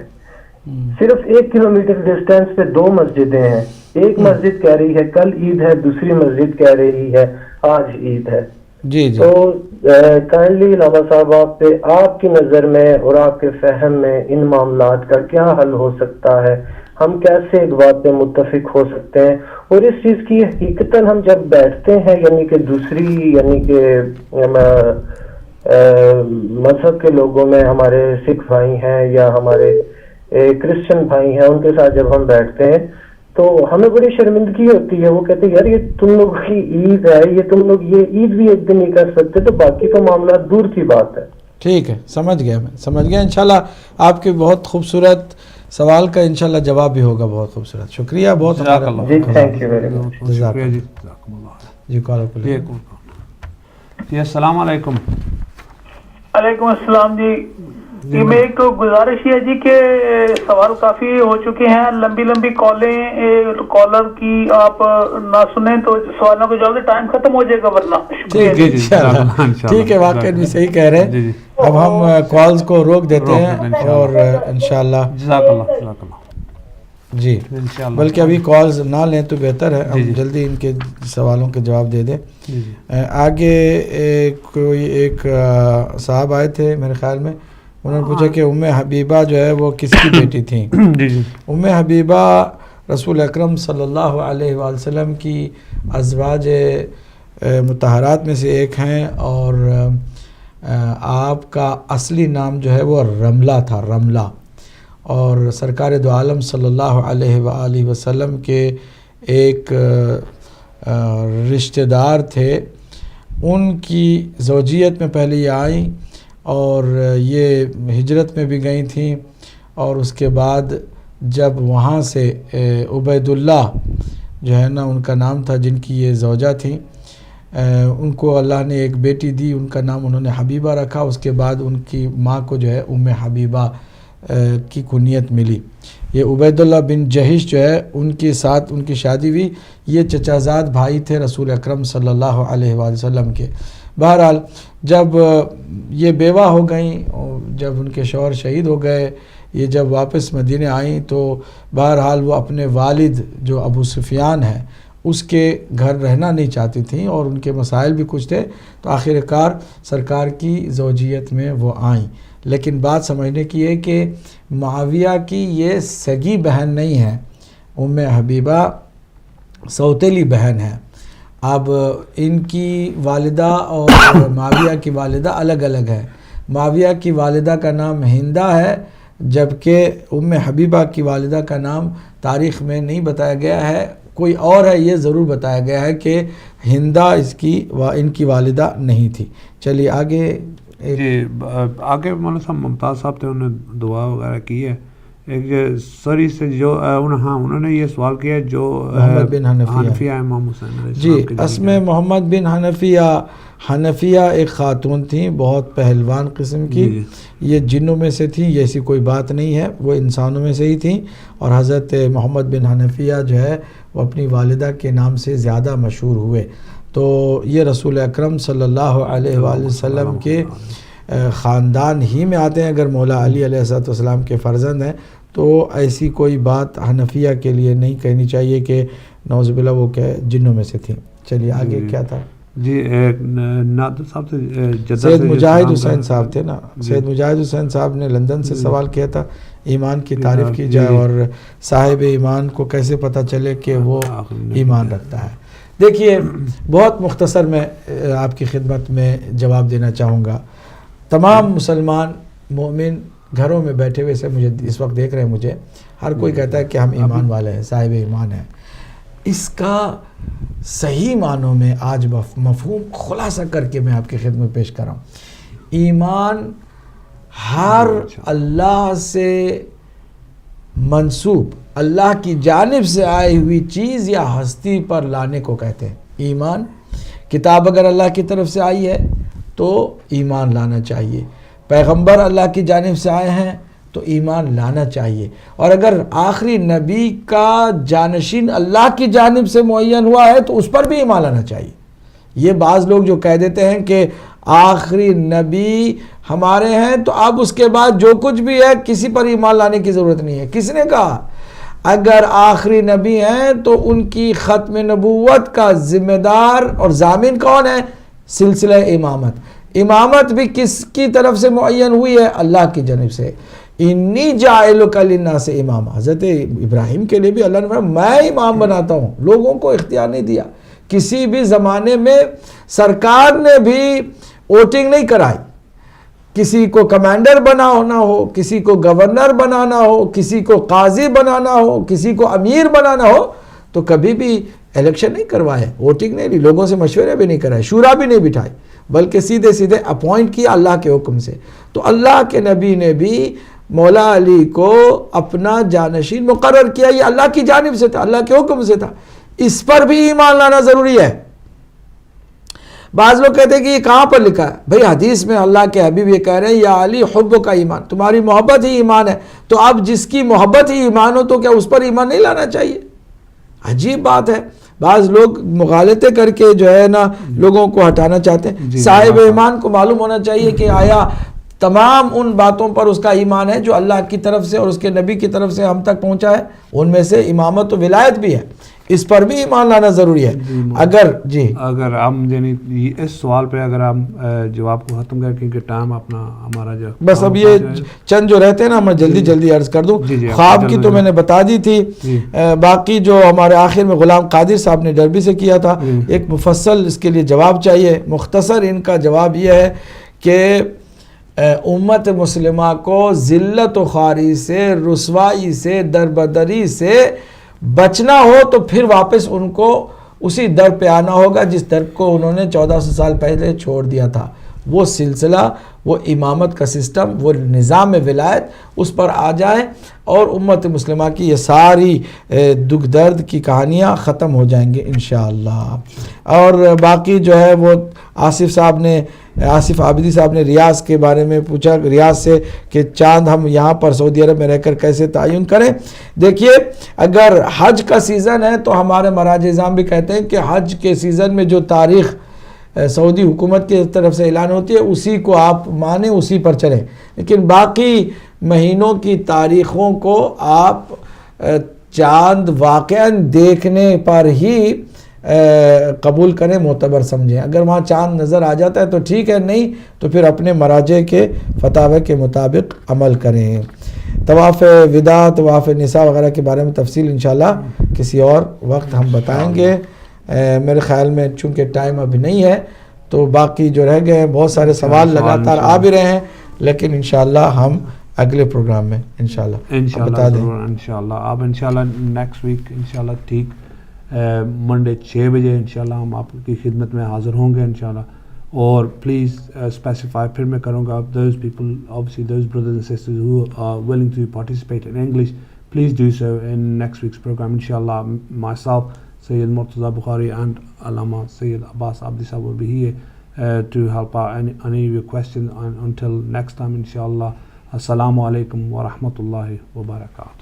صرف 1 کلومیٹر ڈسٹینس پہ 2 مسجدیں ہیں، ایک مسجد کہہ رہی ہے کل عید ہے، دوسری مسجد کہہ رہی ہے آج عید ہے. تو کائنڈلی علامہ صاحب آپ کی نظر میں اور آپ کے فہم میں ان معاملات کا کیا حل ہو سکتا ہے؟ ہم کیسے ایک بات پہ متفق ہو سکتے ہیں؟ اور اس چیز کی حقیقتاً ہم جب بیٹھتے ہیں یعنی کہ دوسری یعنی کہ مذہب کے لوگوں میں ہمارے سکھ بھائی ہیں یا ہمارے کرسچن بھائی ہیں، ان کے ساتھ جب ہم بیٹھتے ہیں تو ہمیں بڑی شرمندگی ہوتی ہے. وہ کہتے ہیں یار یہ تم لوگ کی عید ہے، یہ تم لوگ یہ عید بھی ایک دن نہیں کر سکتے، تو باقی کا معاملہ دور کی بات ہے. ٹھیک ہے، سمجھ گیا، میں سمجھ گیا. انشاءاللہ آپ کے بہت خوبصورت سوال کا انشاءاللہ جواب بھی ہوگا. بہت خوبصورت، شکریہ. بہت تھینک یو ویری مچ. جی السلام علیکم. وعلیکم السلام. جی میں ایک گزارش یہ جی کہ سوال کافی ہو چکے ہیں، لمبی لمبی کالر کی آپ نہ سنیں تو سوالوں کو جواب ٹائم ختم ہو جائے گا ورنہ. ٹھیک ہے، واقعی بھی صحیح کہہ رہے ہیں. اب ہم کالز کو روک دیتے ہیں اور انشاءاللہ جی بلکہ ابھی کالز نہ لیں تو بہتر ہے، ہم جلدی ان کے سوالوں کے جواب دے دیں. آگے کوئی ایک صاحب آئے تھے میرے خیال میں، انہوں نے پوچھا کہ ام حبیبہ جو ہے وہ کس کی بیٹی تھیں؟ ام حبیبہ رسول اکرم صلی اللہ علیہ وآلہ وسلم کی ازواج مطہرات میں سے ایک ہیں، اور آپ کا اصلی نام جو ہے وہ رملہ تھا، رملہ. اور سرکار دو عالم صلی اللہ علیہ وآلہ وسلم کے ایک رشتہ دار تھے، ان کی زوجیت میں پہلے یہ آئیں اور یہ ہجرت میں بھی گئی تھیں، اور اس کے بعد جب وہاں سے عبید اللہ جو ہے نا ان کا نام تھا، جن کی یہ زوجہ تھیں، ان کو اللہ نے ایک بیٹی دی، ان کا نام انہوں نے حبیبہ رکھا. اس کے بعد ان کی ماں کو جو ہے ام حبیبہ کی کنیت ملی. یہ عبید اللہ بن جہش جو ہے ان کے ساتھ ان کی شادی ہوئی. یہ چچا زاد بھائی تھے رسول اکرم صلی اللہ علیہ وآلہ وسلم کے. بہرحال جب یہ بیوہ ہو گئیں، جب ان کے شوہر شہید ہو گئے، یہ جب واپس مدینہ آئیں تو بہرحال وہ اپنے والد جو ابو سفیان ہیں اس کے گھر رہنا نہیں چاہتی تھیں اور ان کے مسائل بھی کچھ تھے، تو آخر کار سرکار کی زوجیت میں وہ آئیں. لیکن بات سمجھنے کی ہے کہ معاویہ کی یہ سگی بہن نہیں ہے، ام حبیبہ سوتیلی بہن ہے. اب ان کی والدہ اور معاویہ کی والدہ الگ الگ ہے. معاویہ کی والدہ کا نام ہندہ ہے، جبکہ ام حبیبہ کی والدہ کا نام تاریخ میں نہیں بتایا گیا ہے، کوئی اور ہے. یہ ضرور بتایا گیا ہے کہ ہندہ ان کی والدہ نہیں تھی. چلیے آگے. جی آگے مولانا صاحب ممتاز صاحب تھے، انہوں نے دعا وغیرہ کی ہے. ایک سری سے جو انہوں نے یہ سوال کیا جو محمد بن حنفیہ امام حسین علیہ جی السلام کے اس میں محمد بن حنفیہ ایک خاتون تھیں، بہت پہلوان قسم کی. یہ جنوں میں سے تھیں، ایسی کوئی بات نہیں ہے، وہ انسانوں میں سے ہی تھیں. اور حضرت محمد بن حنفیہ جو ہے وہ اپنی والدہ کے نام سے زیادہ مشہور ہوئے. تو یہ رسول اکرم صلی اللہ علیہ وآلہ وسلم کے خاندان ہی میں آتے ہیں. اگر مولا علی علیہ السلام کے فرزند ہیں تو ایسی کوئی بات حنفیہ کے لیے نہیں کہنی چاہیے کہ نعوذ باللہ وہ کہ جنوں میں سے تھیں. چلیے آگے کیا تھا. جی نادر صاحب سے جدہ سید مجاہد حسین صاحب تھے نا. سید مجاہد حسین صاحب نے لندن سے سوال کیا تھا ایمان کی تعریف کی جائے اور صاحب ایمان کو کیسے پتہ چلے کہ وہ ایمان رکھتا ہے. دیکھیے بہت مختصر میں آپ کی خدمت میں جواب دینا چاہوں گا. تمام مسلمان مومن گھروں میں بیٹھے ہوئے سے مجھے اس وقت دیکھ رہے ہیں، مجھے ہر کوئی کہتا ہے کہ ہم ایمان والے ہیں، صاحب ایمان ہیں. اس کا صحیح معنوں میں آج مفہوم خلاصہ کر کے میں آپ کی خدمت پیش کر رہا ہوں. ایمان ہر اللہ سے منسوب، اللہ کی جانب سے آئی ہوئی چیز یا ہستی پر لانے کو کہتے ہیں ایمان. کتاب اگر اللہ کی طرف سے آئی ہے تو ایمان لانا چاہیے. پیغمبر اللہ کی جانب سے آئے ہیں تو ایمان لانا چاہیے. اور اگر آخری نبی کا جانشین اللہ کی جانب سے معین ہوا ہے تو اس پر بھی ایمان لانا چاہیے. یہ بعض لوگ جو کہہ دیتے ہیں کہ آخری نبی ہمارے ہیں تو اب اس کے بعد جو کچھ بھی ہے کسی پر ایمان لانے کی ضرورت نہیں ہے. کس نے کہا؟ اگر آخری نبی ہیں تو ان کی ختم نبوت کا ذمہ دار اور ضامن کون ہے؟ سلسلہ امامت. امامت بھی کس کی طرف سے معین ہوئی ہے؟ اللہ کی جانب سے. انی جاعلک للناس امام. حضرت ابراہیم کے لیے بھی اللہ نے فرمایا میں امام بناتا ہوں، لوگوں کو اختیار نہیں دیا. کسی بھی زمانے میں سرکار نے بھی ووٹنگ نہیں کرائی. کسی کو کمانڈر بنانا ہو، کسی کو گورنر بنانا ہو، کسی کو قاضی بنانا ہو، کسی کو امیر بنانا ہو تو کبھی بھی الیکشن نہیں کروائے، ووٹنگ نہیں لی، لوگوں سے مشورے بھی نہیں کرائے، شورا بھی نہیں بٹھائی، بلکہ سیدھے سیدھے اپوائنٹ کیا اللہ کے حکم سے. تو اللہ کے نبی نے بھی مولا علی کو اپنا جانشین مقرر کیا. یہ اللہ کی جانب سے تھا، اللہ کے حکم سے تھا. اس پر بھی ایمان لانا ضروری ہے. بعض لوگ کہتے ہیں کہ یہ کہاں پر لکھا ہے؟ بھئی حدیث میں اللہ کے حبیب یہ کہہ رہے ہیں یا علی حب کا ایمان، تمہاری محبت ہی ایمان ہے. تو اب جس کی محبت ہی ایمان ہو تو کیا اس پر ایمان نہیں لانا چاہیے؟ عجیب بات ہے. بعض لوگ مغالطے کر کے جو ہے نا لوگوں کو ہٹانا چاہتے ہیں. صاحب ایمان کو معلوم ہونا چاہیے کہ آیا تمام ان باتوں پر اس کا ایمان ہے جو اللہ کی طرف سے اور اس کے نبی کی طرف سے ہم تک پہنچا ہے. ان میں سے امامت و ولایت بھی ہے، اس پر بھی ایمان لانا ضروری ہے. اگر ہم یعنی اس سوال پہ اگر ہم جواب کو ختم کریں کیونکہ ٹائم اپنا ہمارا جو بس اب یہ چند جو رہتے ہیں نا میں جلدی عرض کر دوں. خواب کی تو میں نے بتا دی تھی. باقی جو ہمارے آخر میں غلام قادر صاحب نے ڈربی سے کیا تھا، ایک مفصل اس کے لیے جواب چاہیے. مختصر ان کا جواب یہ ہے کہ امت مسلمہ کو ذلت و خواری سے، رسوائی سے، دربدری سے بچنا ہو تو پھر واپس ان کو اسی در پہ آنا ہوگا جس در کو انہوں نے 1400 سال پہلے چھوڑ دیا تھا. وہ سلسلہ، وہ امامت کا سسٹم، وہ نظام ولایت اس پر آ جائے اور امت مسلمہ کی یہ ساری دکھ درد کی کہانیاں ختم ہو جائیں گے انشاءاللہ. اور باقی جو ہے وہ آصف عابدی صاحب نے ریاض کے بارے میں پوچھا، ریاض سے کہ چاند ہم یہاں پر سعودی عرب میں رہ کر کیسے تعین کریں. دیکھیے اگر حج کا سیزن ہے تو ہمارے مراجع نظام بھی کہتے ہیں کہ حج کے سیزن میں جو تاریخ سعودی حکومت کی طرف سے اعلان ہوتی ہے اسی کو آپ مانیں، اسی پر چلیں. لیکن باقی مہینوں کی تاریخوں کو آپ چاند واقعاً دیکھنے پر ہی قبول کریں, معتبر سمجھیں. اگر وہاں چاند نظر آ جاتا ہے تو ٹھیک ہے, نہیں تو پھر اپنے مراجع کے فتاوی کے مطابق عمل کریں. طواف وداع, طواف نساء وغیرہ کے بارے میں تفصیل انشاءاللہ کسی اور وقت ہم بتائیں گے. میرے خیال میں چونکہ ٹائم ابھی نہیں ہے تو باقی جو رہ گئے ہیں بہت سارے سوال لگاتار آ بھی رہے ہیں, لیکن انشاءاللہ ہم اگلے پروگرام میں انشاءاللہ بتا دیں. انشاءاللہ آپ انشاءاللہ نیکسٹ ویک انشاءاللہ ٹھیک منڈے 6 بجے انشاءاللہ ہم آپ کی خدمت میں حاضر ہوں گے انشاءاللہ. اور پلیز اسپیسیفائی, پھر میں کروں گا, those people, obviously those brothers and sisters who are willing to participate in English, please do so in next week's program inshallah. Myself, Sayyid Murtaza Bukhari and Allama Sayyid Abbas Abdi Sahab will be here to help out any of your questions. Until next time inshallah, assalamu alaikum wa rahmatullahi wa barakatuh.